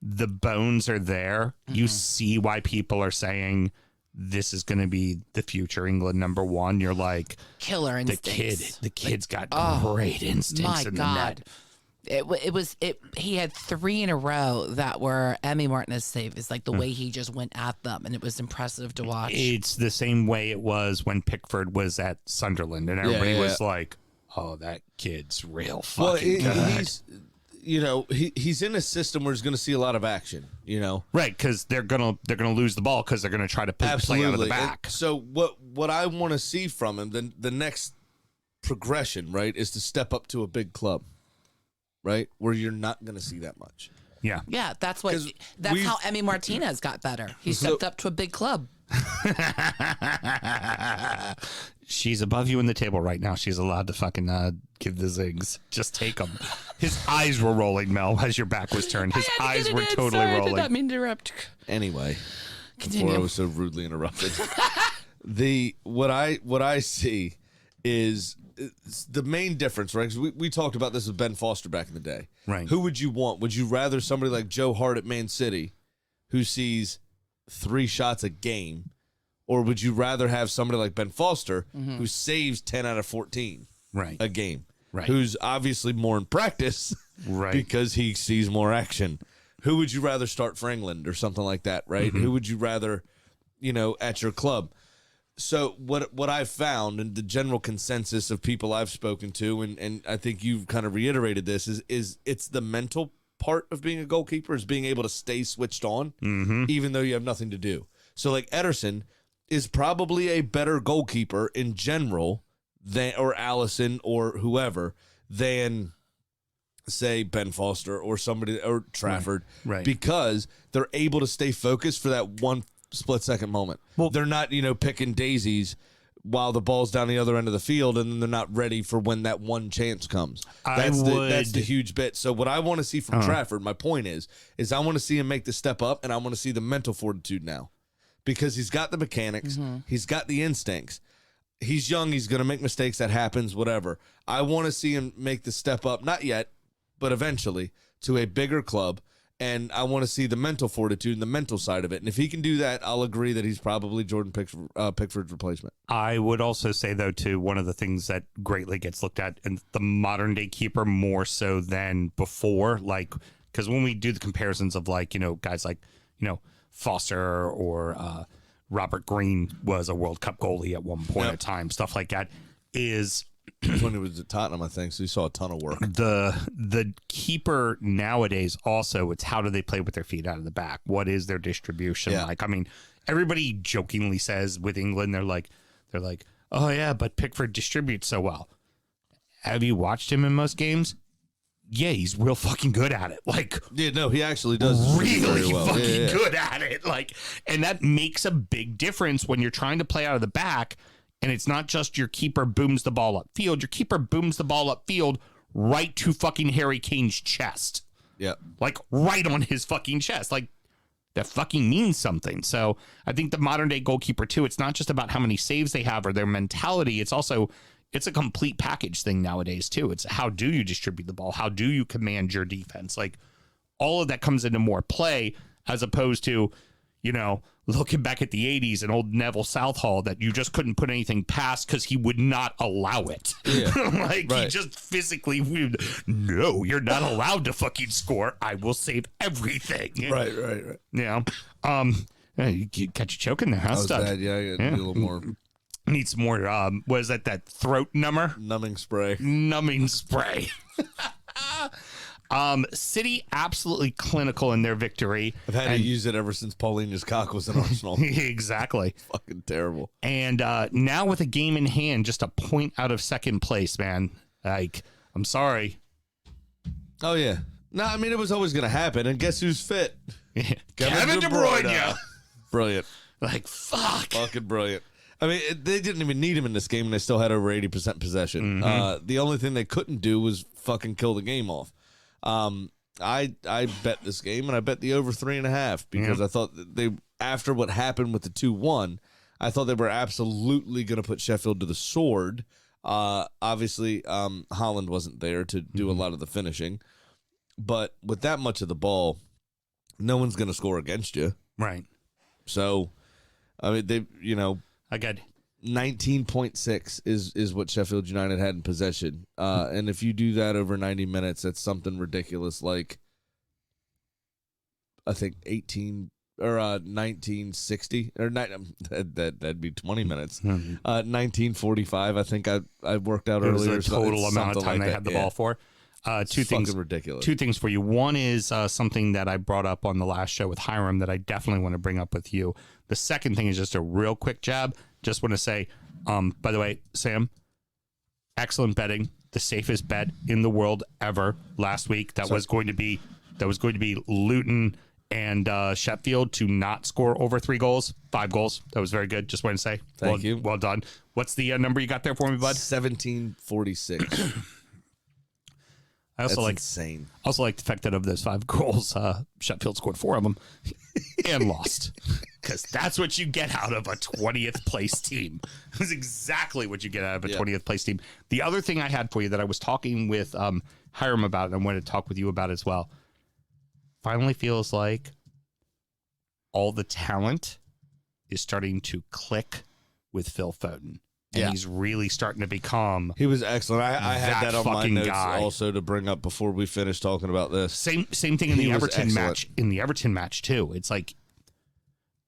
the bones are there. You see why people are saying this is going to be the future England #1. You're like, Killer instincts. the kid's got great instincts in the net. He had 3 in a row that were Emmy Martinez save. It's like the way he just went at them, and it was impressive to watch. It's the same way it was when Pickford was at Sunderland, and everybody was like, "Oh, that kid's real fucking good." He's in a system where he's going to see a lot of action. Right? Because they're gonna lose the ball because they're gonna try to play out of the back. And so what I want to see from him, the next progression, right, is to step up to a big club. right? Where you're not going to see that much. Yeah. Yeah, that's Because how Emi Martinez got better. He stepped up to a big club. She's above you in the table right now. She's allowed to fucking give the zigs. Just take them. His eyes were rolling, Mel, as your back was turned. His eyes were totally rolling. I did not mean to interrupt. Anyway, Continue. before I was so rudely interrupted. What I see is the main difference, right? 'Cause we talked about this with Ben Foster back in the day. Right. Who would you want? Would you rather somebody like Joe Hart at Man City, who sees 3 shots a game, or would you rather have somebody like Ben Foster, who saves 10 out of 14 Right. a game, Right. who's obviously more in practice, Right. because he sees more action? Who would you rather start for England or something like that, right? Who would you rather, at your club? So what I've found, and the general consensus of people I've spoken to, and I think you've kind of reiterated this, is it's the mental part of being a goalkeeper, is being able to stay switched on, even though you have nothing to do. So like Ederson is probably a better goalkeeper in general than, or Allison or whoever, than say Ben Foster or somebody, or Trafford, Right. because they're able to stay focused for that one split second moment. Well, they're not, picking daisies while the ball's down the other end of the field, and then they're not ready for when that one chance comes. That's the huge bit. So what I want to see from Trafford, my point is I want to see him make the step up, and I want to see the mental fortitude now, because he's got the mechanics, he's got the instincts. He's young, he's going to make mistakes, that happens, whatever. I want to see him make the step up, not yet, but eventually, to a bigger club. And I want to see the mental fortitude and the mental side of it. And if he can do that, I'll agree that he's probably Jordan Pickford's replacement. I would also say, though, too, one of the things that greatly gets looked at in the modern day keeper more so than before, like, because when we do the comparisons of, like, guys like, Foster or Robert Green was a World Cup goalie at one point in time, stuff like that, is When he was at Tottenham, I think, so he saw a ton of work. the keeper nowadays also, it's how do they play with their feet out of the back? What is their distribution like? I mean, everybody jokingly says with England, they're like, oh yeah, but Pickford distributes so well. Have you watched him in most games? Yeah, he's real fucking good at it. Like, yeah, no, he actually does really well. fucking good at it. Like, and that makes a big difference when you're trying to play out of the back. And it's not just your keeper booms the ball upfield. Your keeper booms the ball upfield right to fucking Harry Kane's chest. Yeah. Like, right on his fucking chest. Like, that fucking means something. So I think the modern day goalkeeper, too, it's not just about how many saves they have or their mentality. It's also, it's a complete package thing nowadays, too. It's how do you distribute the ball? How do you command your defense? Like, all of that comes into more play as opposed to, looking back at the 80s and old Neville Southall that you just couldn't put anything past because he would not allow it. Yeah. He just physically would, no, you're not allowed to fucking score. I will save everything. Right. Yeah. You got you choking there, huh? That was bad. Yeah, I got a little more. Need some more, what is that throat number? Numbing spray. Numbing spray. City absolutely clinical in their victory. I've had to use it ever since Paulinho's cock was in Arsenal. Exactly. Fucking terrible. And now with a game in hand, just a point out of second place, man. Like, I'm sorry. Oh, yeah. No, I mean, it was always going to happen. And guess who's fit? Kevin De Bruyne. Brilliant. Like, fuck. Fucking brilliant. I mean, they didn't even need him in this game, and they still had over 80% possession. The only thing they couldn't do was fucking kill the game off. I bet this game, and I bet the over 3.5 because I thought that they, after what happened with the 2-1, I thought they were absolutely going to put Sheffield to the sword. Obviously, Holland wasn't there to do a lot of the finishing, but with that much of the ball, no one's going to score against you. Right. So, I mean, I got 19.6 is what Sheffield United had in possession. And if you do that over 90 minutes, that's something ridiculous like, I think, 1960. Or that'd be 20 minutes. 1945, I think I worked out it was earlier. the total amount of time they had the ball for. Two things. Ridiculous. Two things for you. One is something that I brought up on the last show with Hiram that I definitely want to bring up with you. The second thing is just a real quick jab. Just want to say, by the way, Sam, excellent betting. the safest bet in the world ever last week. That was going to be Luton and Sheffield to not score over 3 goals, 5 goals. That was very good. Just want to say, Thank you. Well done. What's the number you got there for me, bud? 1746. I also That's like insane. Also like the fact that of those 5 goals, Sheffield scored 4 of them and lost. Because that's what you get out of a 20th place team. That's exactly what you get out of a 20th place team. The other thing I had for you that I was talking with Hiram about, and I wanted to talk with you about as well, finally feels like all the talent is starting to click with Phil Foden. And he's really starting to become. He was excellent. I had that on my notes guy. Also to bring up before we finish talking about this. Same thing in the Everton match. In the Everton match too, it's like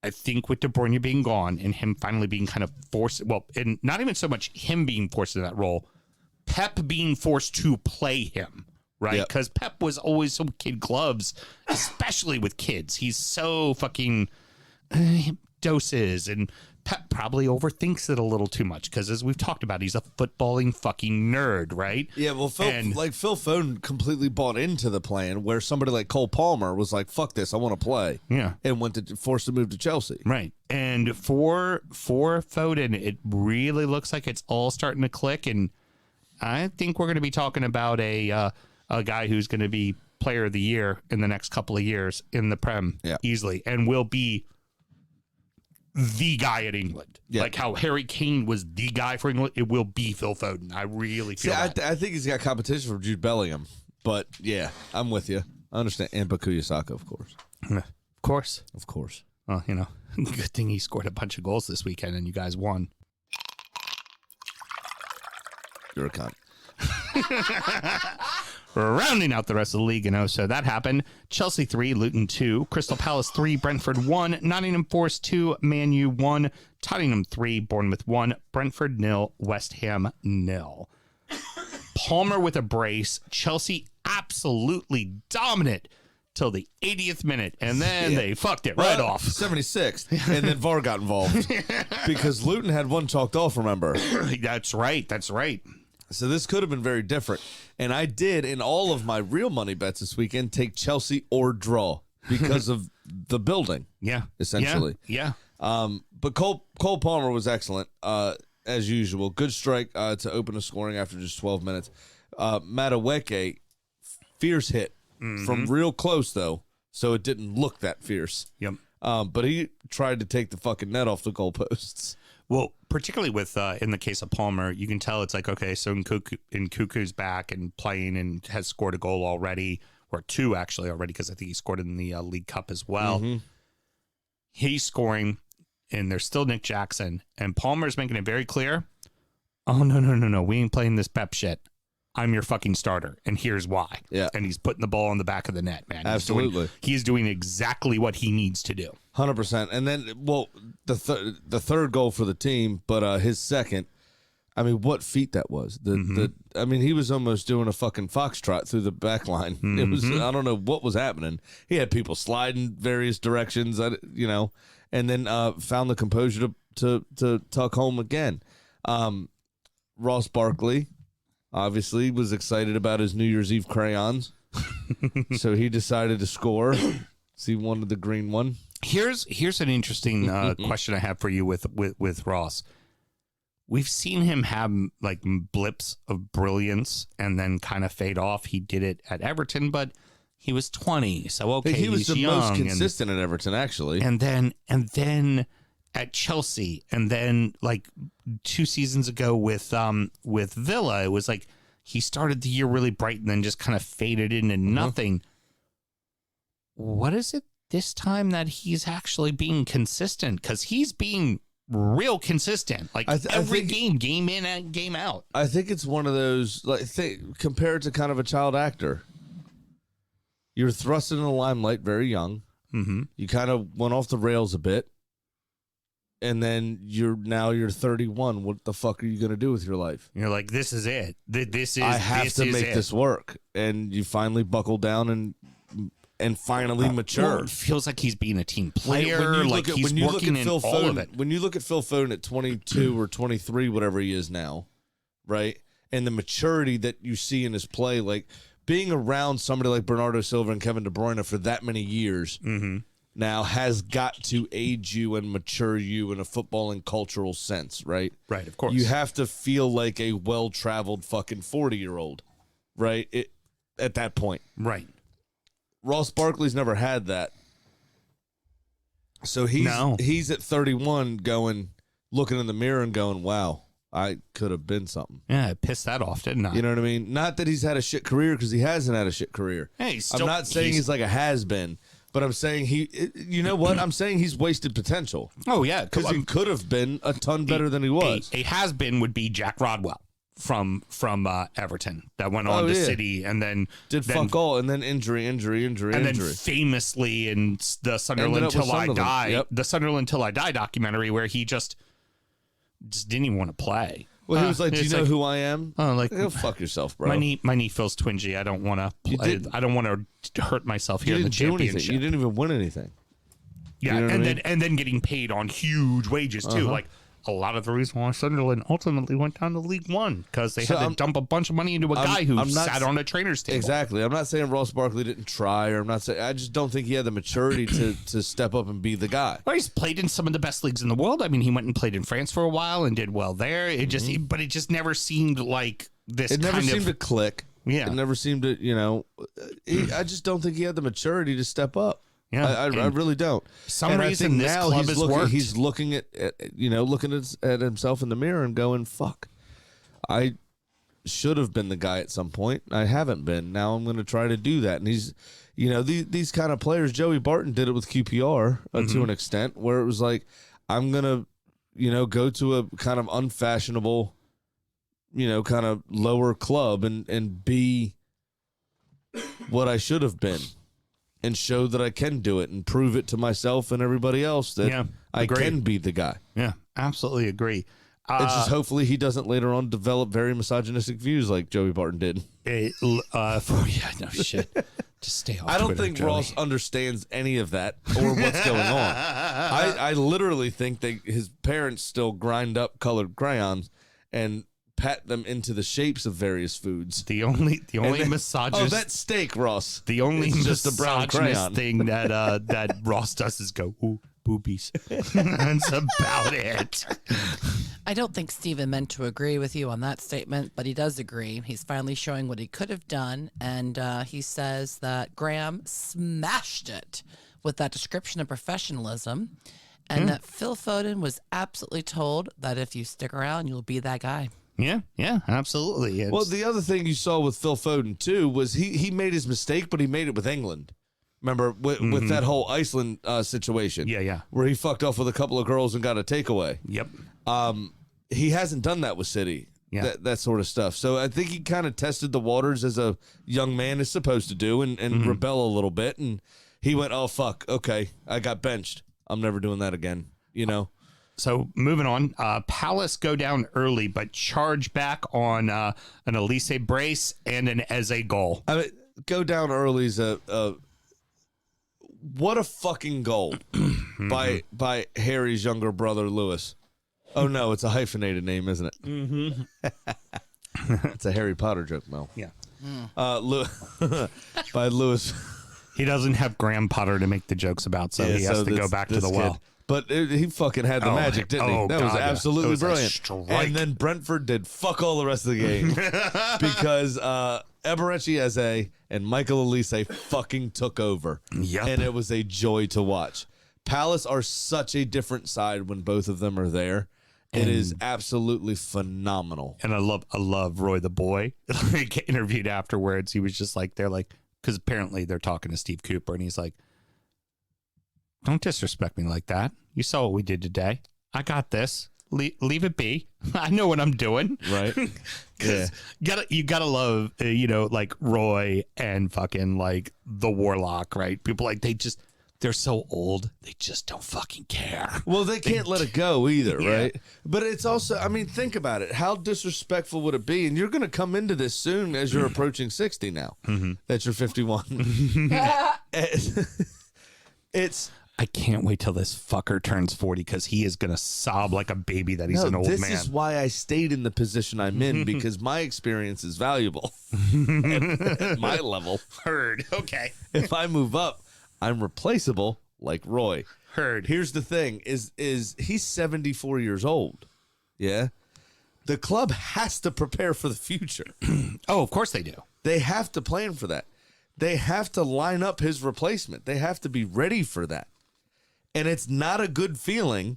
I think with De Bruyne being gone and him finally being kind of forced. Well, and not even so much him being forced in that role, Pep being forced to play him, right? Because Pep was always so kid gloves, especially with kids. He's so fucking doses and. Pep probably overthinks it a little too much because, as we've talked about, he's a footballing fucking nerd, right? Yeah, well, Phil Foden completely bought into the plan where somebody like Cole Palmer was like, fuck this, I want to play. Yeah. And went to forced to move to Chelsea. Right. And for Foden, it really looks like it's all starting to click. And I think we're going to be talking about a guy who's going to be player of the year in the next couple of years in the Prem easily and will be the guy at England. Like how Harry Kane was the guy for England, it will be Phil Foden. I really feel that. I think he's got competition from Jude Bellingham. But, yeah, I'm with you. I understand. And Bukayo Saka, of course. Of course. Of course. Well, you know, good thing he scored a bunch of goals this weekend and you guys won. You're a cunt. Rounding out the rest of the league, so that happened. Chelsea 3, Luton 2, Crystal Palace 3, Brentford 1, Nottingham Forest 2, Man U 1, Tottenham 3, Bournemouth 1, Brentford 0, West Ham 0. Palmer with a brace. Chelsea absolutely dominant till the 80th minute, and then they fucked it right off. 76th, and then VAR got involved because Luton had one chalked off, remember? That's right. So this could have been very different. And I did, in all of my real money bets this weekend, take Chelsea or draw because of the building. Yeah. Essentially. Yeah. But Cole Palmer was excellent, as usual. Good strike to open the scoring after just 12 minutes. Madueke, fierce hit from real close, though, so it didn't look that fierce. Yep. But he tried to take the fucking net off the goalposts. Well, particularly with in the case of Palmer, you can tell it's like, okay, so Nkuku's back and playing and has scored a goal already, or 2 actually already, because I think he scored in the League Cup as well. He's scoring, and there's still Nick Jackson, and Palmer's making it very clear, oh, no, we ain't playing this Pep shit. I'm your fucking starter, and here's why. Yeah. And he's putting the ball on the back of the net, man. Absolutely. He's doing exactly what he needs to do. 100%. And then, well, the third goal for the team, but his second, I mean, what feat that was. I mean, he was almost doing a fucking foxtrot through the back line. It was, I don't know what was happening. He had people sliding various directions, and then found the composure to tuck home again. Ross Barkley, obviously, was excited about his New Year's Eve crayons. So he decided to score. So he wanted the green one. Here's an interesting question I have for you with Ross. We've seen him have like blips of brilliance and then kind of fade off. He did it at Everton, but he was 20, so okay, he was he's the young most consistent at Everton, actually. And then at Chelsea, and then like 2 seasons ago with Villa, it was like he started the year really bright and then just kind of faded into nothing. What is it this time that he's actually being consistent? Because he's being real consistent, like every game in and game out. I think it's one of those, like, compared to kind of a child actor. You're thrust in the limelight very young. You kind of went off the rails a bit. And then you're 31. What the fuck are you going to do with your life? You're like, this is it. I have to make this work. And you finally buckle down and finally mature. Well, it feels like he's being a team player. He's working in all of it. When you look at Phil Foden at 22 or 23, whatever he is now, right? and the maturity that you see in his play, like being around somebody like Bernardo Silva and Kevin De Bruyne for that many years now has got to age you and mature you in a football and cultural sense, right? Right, of course. You have to feel like a well-traveled fucking 40-year-old, right? At that point. Right. Ross Barkley's never had that. So he's at 31 looking in the mirror and going, wow, I could have been something. Yeah, it pissed that off, didn't I? You know what I mean? Not that he's had a shit career, because he hasn't had a shit career. Hey, I'm not saying he's like a has-been, but I'm saying you know what? I'm saying he's wasted potential. Oh, yeah. Because he could have been a ton better than he was. A has-been would be Jack Rodwell from Everton that went on to City and then fuck all, and then injury. And then famously in the Sunderland Till I Die, the Sunderland Till I Die documentary, where he just didn't even want to play. Well, he was like, "Do you know who I am?" Oh, like, go fuck yourself, bro. My knee feels twingy. I don't want to play. I don't want to hurt myself here in the championship. You didn't even win anything. Yeah, you know and then getting paid on huge wages too. Like a lot of the reason why Sunderland ultimately went down to League One, because they had to dump a bunch of money into a guy who sat on a trainer's table. Exactly. I'm not saying Ross Barkley didn't try, or I'm not saying. I just don't think he had the maturity to step up and be the guy. Well, he's played in some of the best leagues in the world. I mean, he went and played in France for a while and did well there. It just, but it just never seemed like this. It never seemed to click. Yeah, it never seemed to. I just don't think he had the maturity to step up. Yeah, I really don't. Some reason this club has worked. He's looking at himself in the mirror and going, "Fuck, I should have been the guy at some point. I haven't been. Now I'm going to try to do that." And he's, these kind of players. Joey Barton did it with QPR to an extent, where it was like, I'm gonna, go to a kind of unfashionable, kind of lower club and be what I should have been. And show that I can do it and prove it to myself and everybody else that I can be the guy. Yeah, absolutely agree. It's just hopefully he doesn't later on develop very misogynistic views like Joey Barton did. No shit. Just stay off I don't Twitter, think Joey. Ross understands any of that or what's going on. I literally think that his parents still grind up colored crayons and pat them into the shapes of various foods. The only misogynist. Oh, that steak, Ross. The only just a brown crayon thing that Ross does is go, ooh, boobies. That's about it. I don't think Steven meant to agree with you on that statement, but he does agree. He's finally showing what he could have done, and he says that Graham smashed it with that description of professionalism, and that Phil Foden was absolutely told that if you stick around, you'll be that guy. Yeah, absolutely. Well, the other thing you saw with Phil Foden, too, was he made his mistake, but he made it with England. Remember, with that whole Iceland situation? Yeah. Where he fucked off with a couple of girls and got a takeaway. Yep. He hasn't done that with City, that sort of stuff. So I think he kind of tested the waters as a young man is supposed to do and rebel a little bit. And he went, oh, fuck, okay, I got benched. I'm never doing that again, So moving on, Palace go down early, but charge back on an Elise brace and an Eze goal. I mean, go down early is what a fucking goal by Harry's younger brother, Lewis. Oh, no, it's a hyphenated name, isn't it? Mm-hmm. It's a Harry Potter joke, Mel. Yeah. By Lewis. He doesn't have Graham Potter to make the jokes about, so he has to go back to the well. Kid. But he fucking had the magic, didn't he? That was absolutely brilliant. And then Brentford did fuck all the rest of the game because Eberechi Eze and Michael Elise fucking took over. Yep. And it was a joy to watch. Palace are such a different side when both of them are there. It is absolutely phenomenal. And I love Roy the boy. Like, interviewed afterwards, he was just like, they're like, because apparently they're talking to Steve Cooper, and he's like, don't disrespect me like that. You saw what we did today. I got this. Leave it be. I know what I'm doing. Right. Because you gotta love, like Roy and fucking like the Warlock, right? People like, they're so old. They just don't fucking care. Well, they can't let it go either, right? But it's also, I mean, think about it. How disrespectful would it be? And you're going to come into this soon as you're approaching 60 now. That you're 51. It's I can't wait till this fucker turns 40 because he is going to sob like a baby that he's an old man. This is why I stayed in the position I'm in, because my experience is valuable at my level. Heard. Okay. If I move up, I'm replaceable like Roy. Heard. Here's the thing, is he's 74 years old. Yeah? The club has to prepare for the future. Oh, of course they do. They have to plan for that. They have to line up his replacement. They have to be ready for that. And it's not a good feeling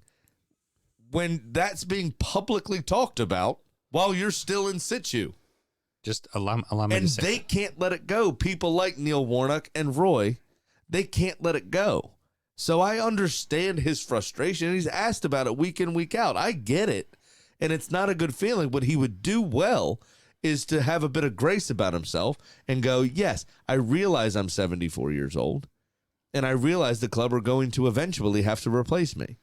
when that's being publicly talked about while you're still in situ. Just allow me And to say they can't let it go. People like Neil Warnock and Roy, they can't let it go. So I understand his frustration. He's asked about it week in, week out. I get it. And it's not a good feeling. What he would do well is to have a bit of grace about himself and go, yes, I realize I'm 74 years old. And I realize the club are going to eventually have to replace me.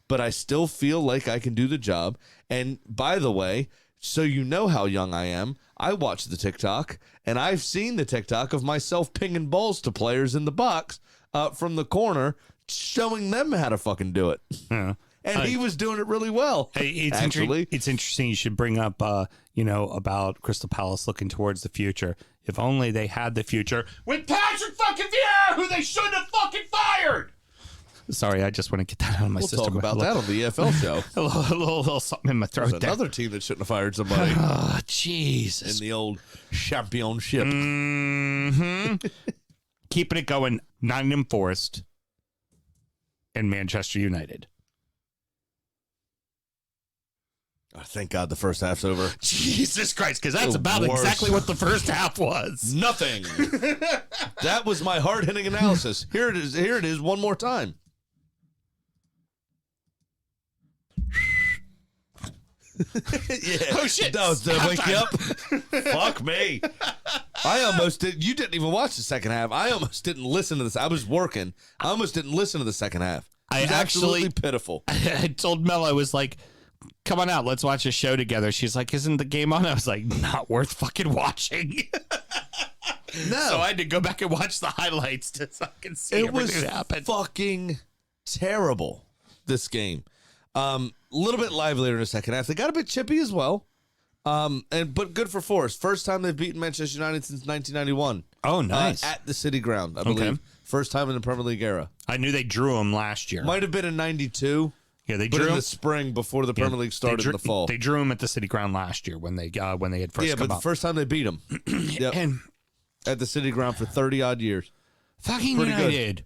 But I still feel like I can do the job. And by the way, so you know how young I am, I watch the TikTok, and I've seen the TikTok of myself pinging balls to players in the box from the corner, showing them how to fucking do it. Yeah. And he was doing it really well. Hey, it's actually. It's interesting. You should bring up, about Crystal Palace looking towards the future. If only they had the future with Patrick fucking Vieira, who they shouldn't have fucking fired. Sorry, I just want to get that out of my We'll system. talk about that on the EFL show. a little something in my throat. There's another team that shouldn't have fired somebody Oh, Jesus. in the old championship. Keeping it going, Nottingham Forest and Manchester United. Oh, thank God the first half's over. Jesus Christ, because that's The about worst. exactly what the first half was. Nothing. That was my hard-hitting analysis. Here it is. Here it is one more time. Yeah. Oh, shit. No, did I wake you up? Fuck me. I almost did. You didn't even watch the second half. I almost didn't listen to this. I was working. I almost didn't listen to the second half. I It was actually- absolutely pitiful. I told Mel, I was like, come on out, let's watch a show together. She's like, isn't the game on? I was like, not worth fucking watching. No. So I had to go back and watch the highlights to fucking see It was everything that happened. fucking terrible, this game. A little bit livelier in the second half. They got a bit chippy as well. But good for Forest. First time they've beaten Manchester United since 1991. Oh, nice. At the City Ground, I believe. Okay. First time in the Premier League era. I knew they drew them last year. Might have been in 92. Yeah, they But drew in them the spring before the Premier League started in the fall. They drew them at the City Ground last year when they had first Yeah, come but the up. first time they beat them. Yep. And At the City Ground for 30-odd years. fucking Pretty good. United.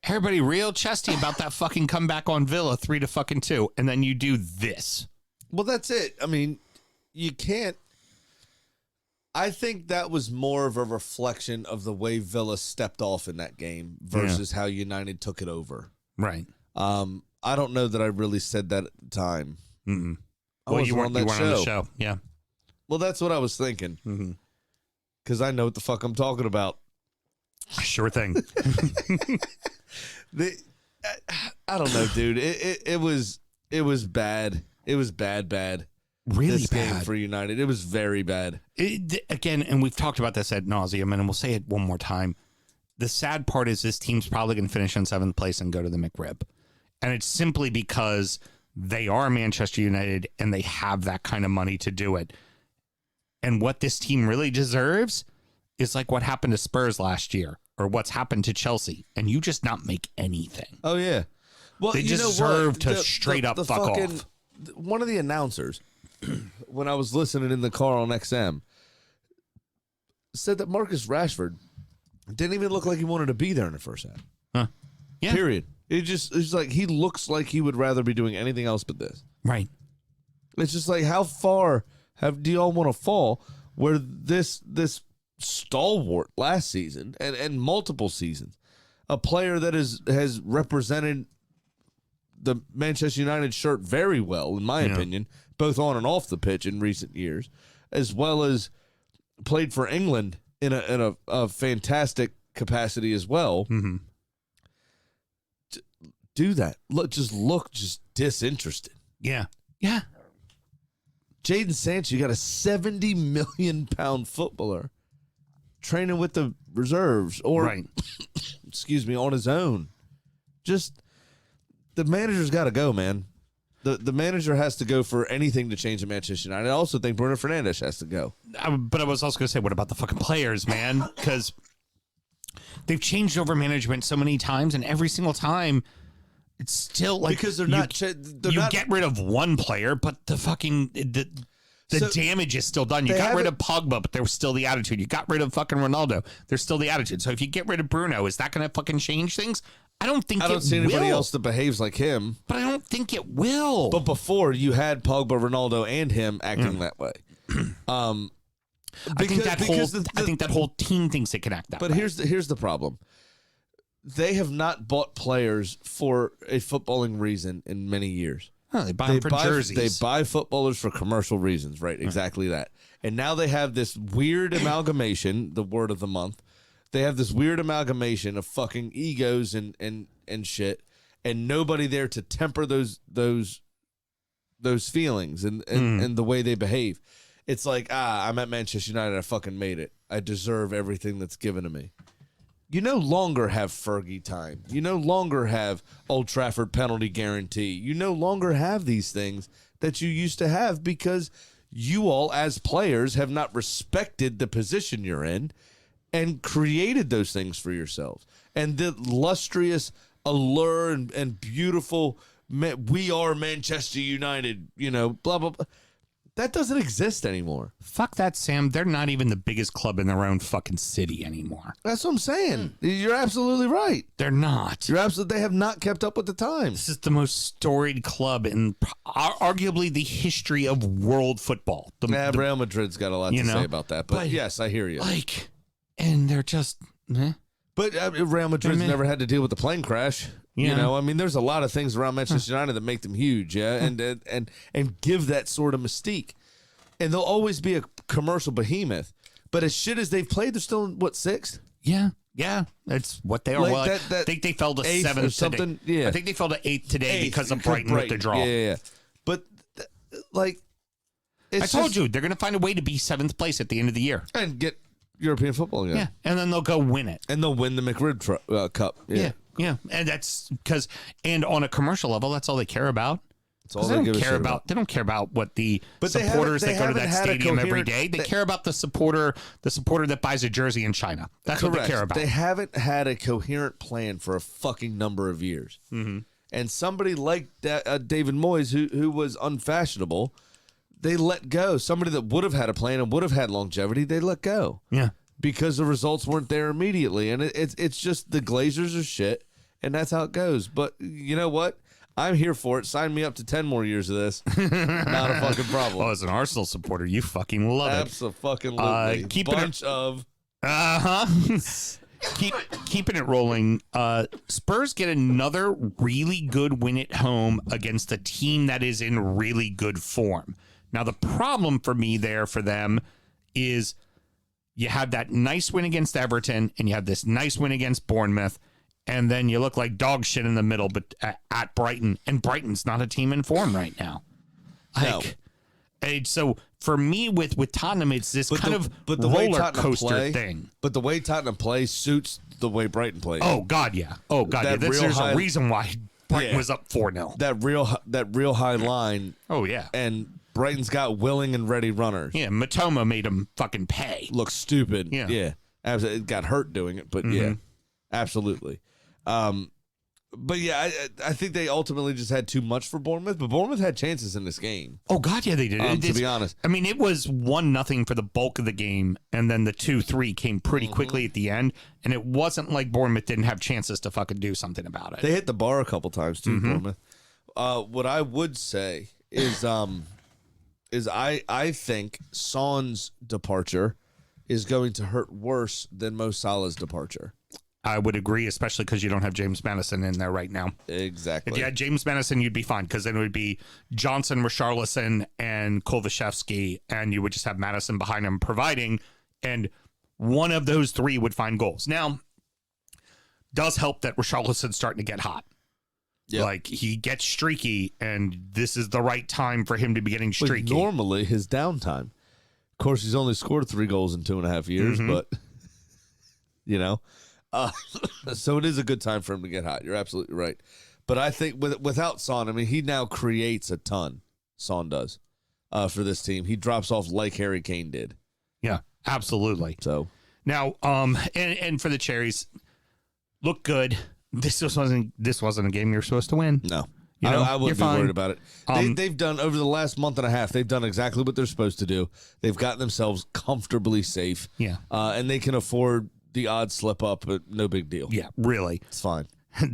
Everybody real chesty about that fucking comeback on Villa 3-2, and then you do this. Well, that's it. I mean, you can't. I think that was more of a reflection of the way Villa stepped off in that game versus how United took it over. Right. I don't know that I really said that at the time. Mm-mm. I Well, wasn't you weren't on the show. Yeah. Well, that's what I was thinking. Mm-hmm. Because I know what the fuck I'm talking about. Sure thing. I don't know, dude. It was bad. It was bad. Really This game bad. for United. It was very bad. Again, and we've talked about this ad nauseum, and we'll say it one more time. The sad part is this team's probably going to finish in 7th place and go to the McRib. And it's simply because they are Manchester United and they have that kind of money to do it. And what this team really deserves is like what happened to Spurs last year or what's happened to Chelsea. And you just not make anything. Oh, yeah. Well, They you know deserve what? to straight up fuck off. One of the announcers, when I was listening in the car on XM, said that Marcus Rashford didn't even look like he wanted to be there in the first half. Huh. Yeah. Period. It's like he looks like he would rather be doing anything else but this. Right. It's just like, how far do y'all want to fall where this stalwart last season and multiple seasons, a player that has represented the Manchester United shirt very well, in my opinion, both on and off the pitch in recent years, as well as played for England in a fantastic capacity as well. Mm-hmm. Do that. Look disinterested. Yeah. Yeah. Jadon Sancho, you got a 70 million pound footballer training with the reserves or, Right. excuse me, on his own. the manager's got to go, man. The manager has to go for anything to change at Manchester United. I also think Bruno Fernandes has to go. But I was also going to say, what about the fucking players, man? Because they've changed over management so many times, and every single time, it's still like because they're you get rid of one player, but the fucking the damage is still done. You got rid of Pogba, but there was still the attitude. You got rid of fucking Ronaldo. There's still the attitude. So if you get rid of Bruno, is that going to fucking change things? I don't see anybody else that behaves like him. But I don't think it will. But before, you had Pogba, Ronaldo, and him acting that way. I think that whole team thinks it can act that way. But here's the problem. They have not bought players for a footballing reason in many years. Oh, they buy them for jerseys. They buy footballers for commercial reasons, right? Exactly that. And now they have this weird amalgamation, the word of the month. They have this weird amalgamation of fucking egos and shit, and nobody there to temper those feelings and the way they behave. It's like, I'm at Manchester United. I fucking made it. I deserve everything that's given to me. You no longer have Fergie time. You no longer have Old Trafford penalty guarantee. You no longer have these things that you used to have because you all, as players, have not respected the position you're in and created those things for yourselves. And the lustrous allure and beautiful, we are Manchester United, blah, blah, blah. That doesn't exist anymore. Fuck that, Sam. They're not even the biggest club in their own fucking city anymore. That's what I'm saying. You're absolutely right. They're not. They have not kept up with the times. This is the most storied club in arguably the history of world football. Real Madrid's got a lot to say about that. But yes, I hear you. And they're just... But Real Madrid's never had to deal with the plane crash. Yeah. There's a lot of things around Manchester United that make them huge, and give that sort of mystique. And they'll always be a commercial behemoth. But as shit as they've played, they're still in, what, sixth? Yeah. That's what they are. I think they fell to seventh or something. Today. Yeah. I think they fell to eighth today because of Brighton with the draw. Yeah. But, I told you, they're going to find a way to be seventh place at the end of the year. And get European football again. Yeah, and then they'll go win it. And they'll win the McRib Cup. Yeah. And that's because, and on a commercial level, that's all they care about. That's all they care about. They don't care about what the supporters that go to that stadium every day. They care about the supporter that buys a jersey in China. That's correct. What they care about. They haven't had a coherent plan for a fucking number of years. Mm-hmm. And somebody like that, David Moyes, who was unfashionable, they let go. Somebody that would have had a plan and would have had longevity, they let go. Yeah. Because the results weren't there immediately. And it's just the Glazers are shit, and that's how it goes. But you know what? I'm here for it. Sign me up to 10 more years of this. Not a fucking problem. Well, as an Arsenal supporter, you fucking love it. Absolutely. Keeping it rolling. Spurs get another really good win at home against a team that is in really good form. Now, the problem for me there for them is you had that nice win against Everton and you had this nice win against Bournemouth, and then you look like dog shit in the middle but at Brighton, and Brighton's not a team in form right now. So for me with Tottenham, it's this roller coaster thing. But the way Tottenham plays suits the way Brighton plays. Oh, God, yeah. There's a reason why Brighton was up 4-0. That real high line. Oh, yeah. And Brighton's got willing and ready runners. Yeah, Matoma made him fucking pay. Look stupid. Yeah. Absolutely. It got hurt doing it, but yeah, absolutely. But yeah, I think they ultimately just had too much for Bournemouth, but Bournemouth had chances in this game. Oh, God, yeah, they did. To be honest. I mean, it was 1-0 for the bulk of the game, and then the 2-3 came pretty quickly at the end, and it wasn't like Bournemouth didn't have chances to fucking do something about it. They hit the bar a couple times, too, Bournemouth. What I would say is I think Son's departure is going to hurt worse than Mo Salah's departure. I would agree, especially because you don't have James Maddison in there right now. Exactly. If you had James Maddison, you'd be fine, because then it would be Johnson, Richarlison, and Kovacic, and you would just have Maddison behind him providing, and one of those three would find goals. Now, does help that Richarlison's starting to get hot. Yep. Like, he gets streaky, and this is the right time for him to be getting streaky. But normally, his downtime. Of course, he's only scored 3 goals in 2.5 years, but, you know. So it is a good time for him to get hot. You're absolutely right. But I think without Son, I mean, he now creates a ton. Son does for this team. He drops off like Harry Kane did. Yeah, absolutely. So now, and for the Cherries, look good. This wasn't a game you're supposed to win. No. You know, I you're wouldn't be fine. worried about it. They've done, over the last month and a half, they've done exactly what they're supposed to do. They've gotten themselves comfortably safe. Yeah. And they can afford the odd slip up, but no big deal. Yeah, really. It's fine.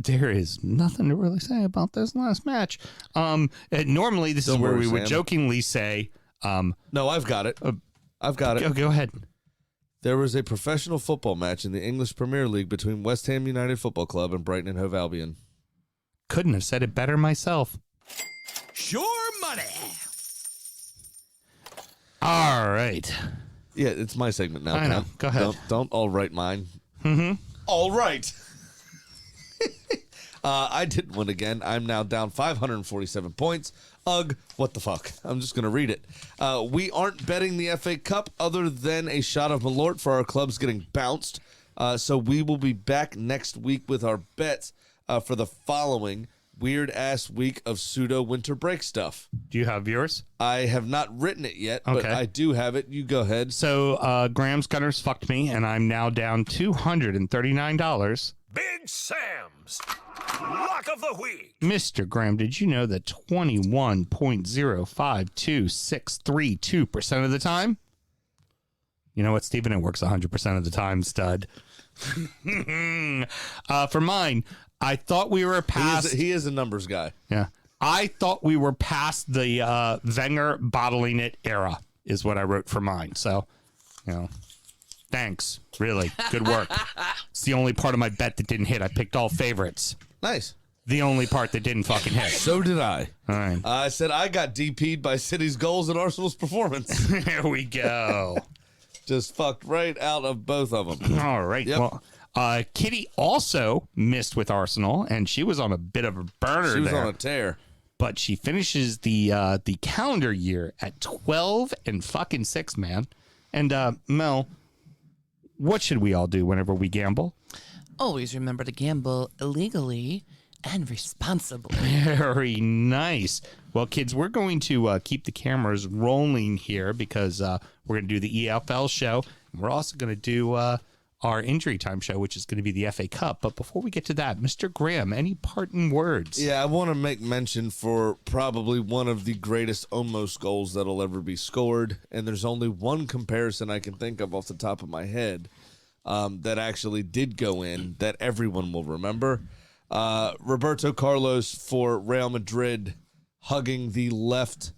There is nothing to really say about this last match. Normally, this Don't is where worry, we would Sam. jokingly say, No, I've got it. I've got it. go ahead. There was a professional football match in the English Premier League between West Ham United Football Club and Brighton and Hove Albion. Couldn't have said it better myself. Sure money. All right. Yeah, it's my segment now. I know. Pat. Go ahead. Don't all right mine. Mm-hmm. All right. I didn't win again. I'm now down 547 points. Ugh, what the fuck? I'm just going to read it. We aren't betting the FA Cup other than a shot of Malort for our clubs getting bounced. So we will be back next week with our bets for the following weird-ass week of pseudo-winter break stuff. Do you have yours? I have not written it yet, but Okay. I do have it. You go ahead. So Graham's Gunners fucked me, and I'm now down $239. Big Sam's Lock of the Week. Mr. Graham, did you know that 21.052632% of the time? You know what, Stephen? It works 100% of the time, stud. For mine, I thought we were past. He is a numbers guy. Yeah, I thought we were past the Wenger bottling it era, is what I wrote for mine. So, you know, thanks. Really, good work. It's the only part of my bet that didn't hit. I picked all favorites. Nice. The only part that didn't fucking hit. So did I. All right, I said I got DP'd by City's goals and Arsenal's performance. there we go. Just fucked right out of both of them. All right. Yep. Well, Kitty also missed with Arsenal, and she was on a bit of a burner She was there. on a tear. But she finishes the calendar year at 12-6, man. And Mel, what should we all do whenever we gamble? Always remember to gamble illegally and responsibly. Very nice. Well, kids, we're going to keep the cameras rolling here because we're going to do the EFL show. And we're also going to do our injury time show, which is going to be the FA Cup. But before we get to that, Mr. Graham, any parting words? Yeah, I want to make mention for probably one of the greatest almost goals that'll ever be scored. And there's only one comparison I can think of off the top of my head that actually did go in that everyone will remember. Roberto Carlos for Real Madrid hugging the left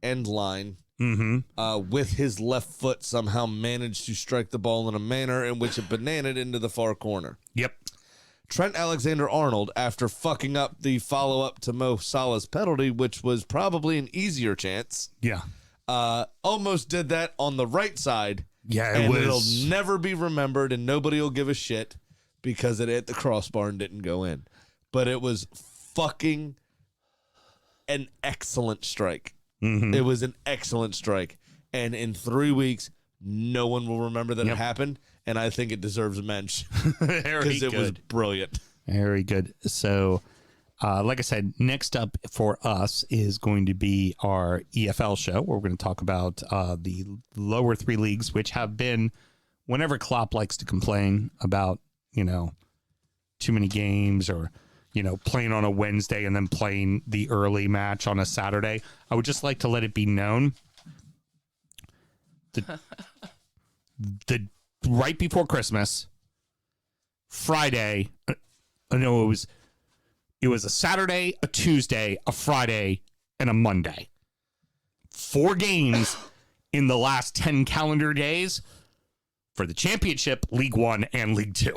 end line with his left foot somehow managed to strike the ball in a manner in which it bananaed into the far corner. Yep. Trent Alexander-Arnold, after fucking up the follow-up to Mo Salah's penalty, which was probably an easier chance, Yeah. almost did that on the right side. Yeah, and it'll never be remembered, and nobody will give a shit because it hit the crossbar and didn't go in. But it was fucking an excellent strike. It was an excellent strike. And in 3 weeks, no one will remember that it happened, and I think it deserves a mention Very because it was good. brilliant. Very good. So, like I said, next up for us is going to be our EFL show, where we're going to talk about the lower three leagues, which have been, whenever Klopp likes to complain about, you know, too many games or, you know, playing on a Wednesday and then playing the early match on a Saturday, I would just like to let it be known the right before Christmas, Friday, no, it was a Saturday, a Tuesday, a Friday, and a Monday. 4 games in the last 10 calendar days for the Championship, League One, and League Two.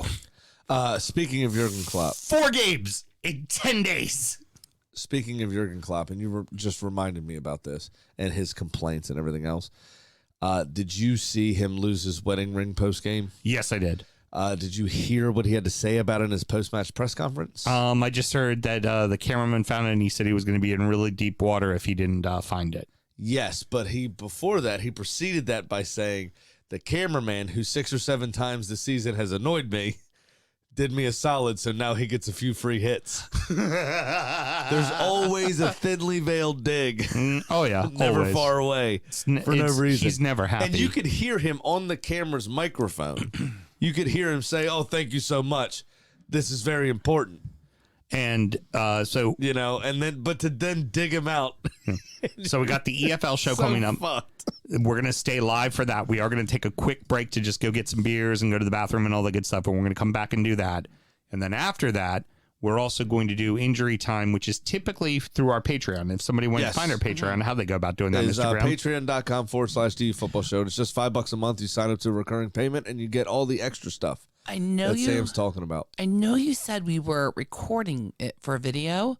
Speaking of Jurgen Klopp. 4 games in 10 days. Speaking of Jurgen Klopp, and you just reminded me about this and his complaints and everything else. Did you see him lose his wedding ring post-game? Yes, I did. Did you hear what he had to say about it in his post-match press conference? I just heard that the cameraman found it, and he said he was going to be in really deep water if he didn't find it. Yes, but before that, he preceded that by saying, the cameraman who 6 or 7 times this season has annoyed me did me a solid, so now he gets a few free hits. There's always a thinly veiled dig. Oh, yeah. Never always. far away for no reason. He's never happy. And you could hear him on the camera's microphone. You could hear him say, "Oh, thank you so much. This is very important." And so You know, and then to dig him out. So we got the EFL show coming up. Fucked. We're going to stay live for that. We are going to take a quick break to just go get some beers and go to the bathroom and all the good stuff. And we're going to come back and do that. And then after that, we're also going to do injury time, which is typically through our Patreon. If somebody wants to find our Patreon, how they go about doing that, It's Mr. Graham? patreon.com/DU Football Show. It's just $5 a month. You sign up to a recurring payment and you get all the extra stuff I know that Sam's talking about. I know you said we were recording it for a video.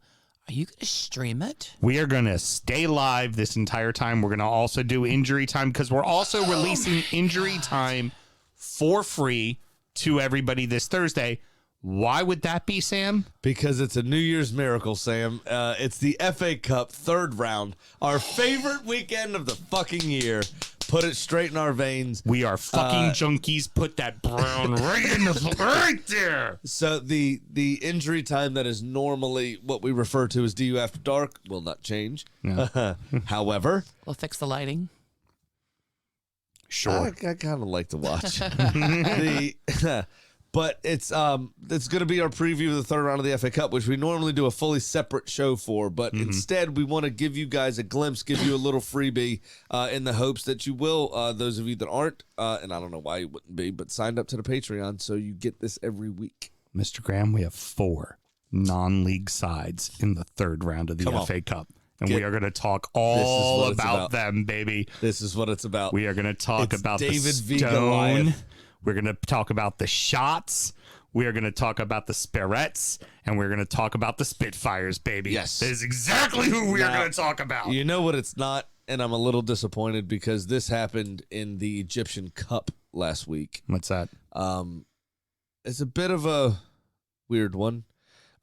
Are you going to stream it? We are going to stay live this entire time. We're going to also do injury time because we're also releasing injury time for free to everybody this Thursday. Why would that be, Sam? Because it's a New Year's miracle, Sam. It's the FA Cup third round. Our favorite weekend of the fucking year. Put it straight in our veins. We are fucking junkies. Put that brown right there. So the injury time that is normally what we refer to as DU After Dark will not change. No. However, We'll fix the lighting. Sure. I kind of like to watch. But it's going to be our preview of the third round of the FA Cup, which we normally do a fully separate show for. But instead, we want to give you guys a glimpse, give you a little freebie in the hopes that you will, those of you that aren't, and I don't know why you wouldn't be, but signed up to the Patreon so you get this every week. Mr. Graham, we have 4 non-league sides in the third round of the FA Cup. And we are going to talk all about them, baby. This is what it's about. We are going to talk about David the v. Stone. Goliath. We're going to talk about the shots. We are going to talk about the Spirettes. And we're going to talk about the Spitfires, baby. Yes. That is exactly who we are going to talk about. You know what it's not? And I'm a little disappointed because this happened in the Egyptian Cup last week. What's that? It's a bit of a weird one.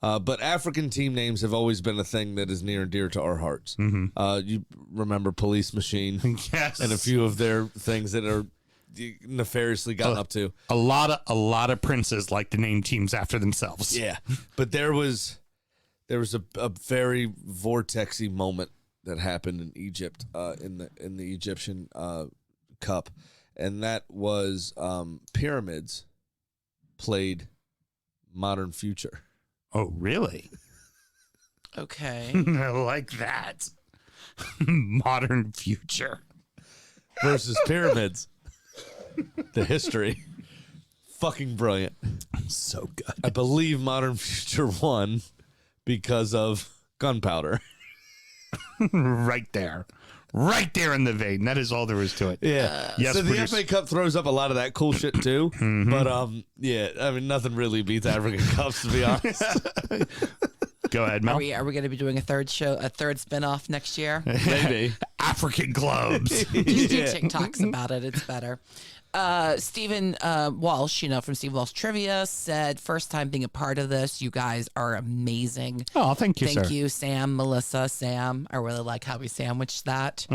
But African team names have always been a thing that is near and dear to our hearts. You remember Police Machine Yes. and a few of their things that are nefariously gotten up to. A lot of princes like to name teams after themselves. Yeah, but there was a very vortexy moment that happened in Egypt in the Egyptian Cup, and that was Pyramids played Modern Future. Oh, really? Okay. I like that. Modern Future versus Pyramids. The history. Fucking brilliant. So good. I believe Modern Future won because of gunpowder. Right there. Right there in the vein. That is all there is to it. Yeah. Yes, So the producer. FA Cup throws up a lot of that cool shit too. But yeah, I mean nothing really beats African Cups, to be honest. Go ahead, Mel. Are we going to be doing a third spinoff next year? Maybe. African clubs. Just do TikToks about it. It's better. Stephen Walsh, from Steve Walsh Trivia, said, first time being a part of this. You guys are amazing. Oh, thank you, sir. Thank you, Sam, Melissa, Sam. I really like how we sandwiched that.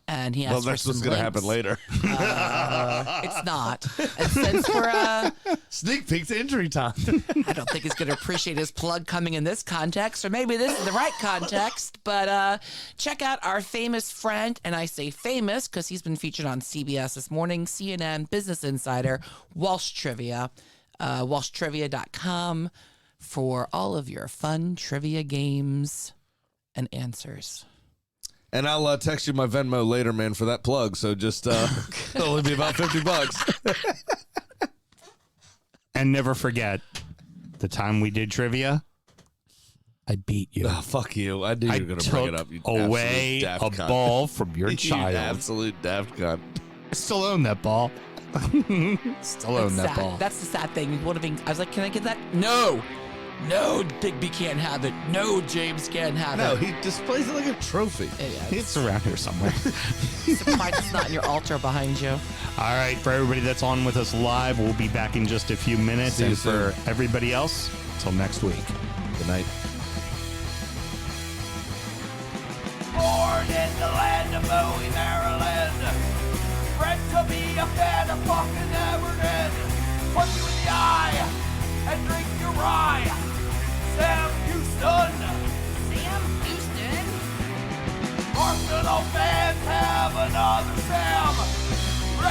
And he asked Well, for that's some what's going to happen links. later. It's not. And since we're, Sneak peek to injury time. I don't think he's going to appreciate his plug coming in this context, or maybe this is the right context. But check out our famous friend, and I say famous because he's been featured on CBS This Morning, CNN, Business Insider, Walsh Trivia, walshtrivia.com for all of your fun trivia games and answers. And I'll text you my Venmo later, man, for that plug. So just it'll only be about $50. And never forget the time we did trivia. I beat you. Oh, fuck you. I knew you I were going to bring it took up. You away absolute a daft cunt. ball from your You child. absolute daft cunt. I still own that ball. Still own that Sad. ball. That's the sad thing. I was like, can I get that? No, Big B can't have it. No, James can't have No, it. he displays it like a trophy. Yeah, It's around here somewhere. surprised it's not in your altar behind you. All right, for everybody that's on with us live, we'll be back in just a few minutes. See you And for soon. everybody else, until next week. Good night. Born in the land of Bowie, Maryland. Bred to be a fan of fucking Everton. Punch you in the eye. and drink your rye. Sam Houston. Sam Houston. Arsenal fans have another Sam.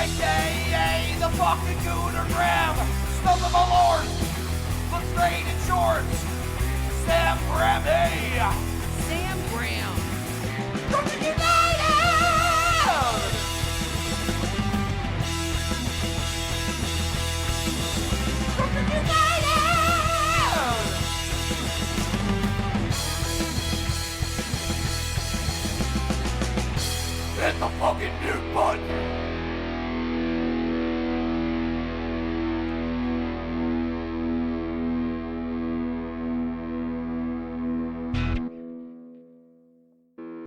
AKA the fucking Gooner Graham. Stump of a lord. Look straight in shorts. Sam Grammy. Sam Graham. Brooklyn United! Brooklyn United! Hit the fucking mute button!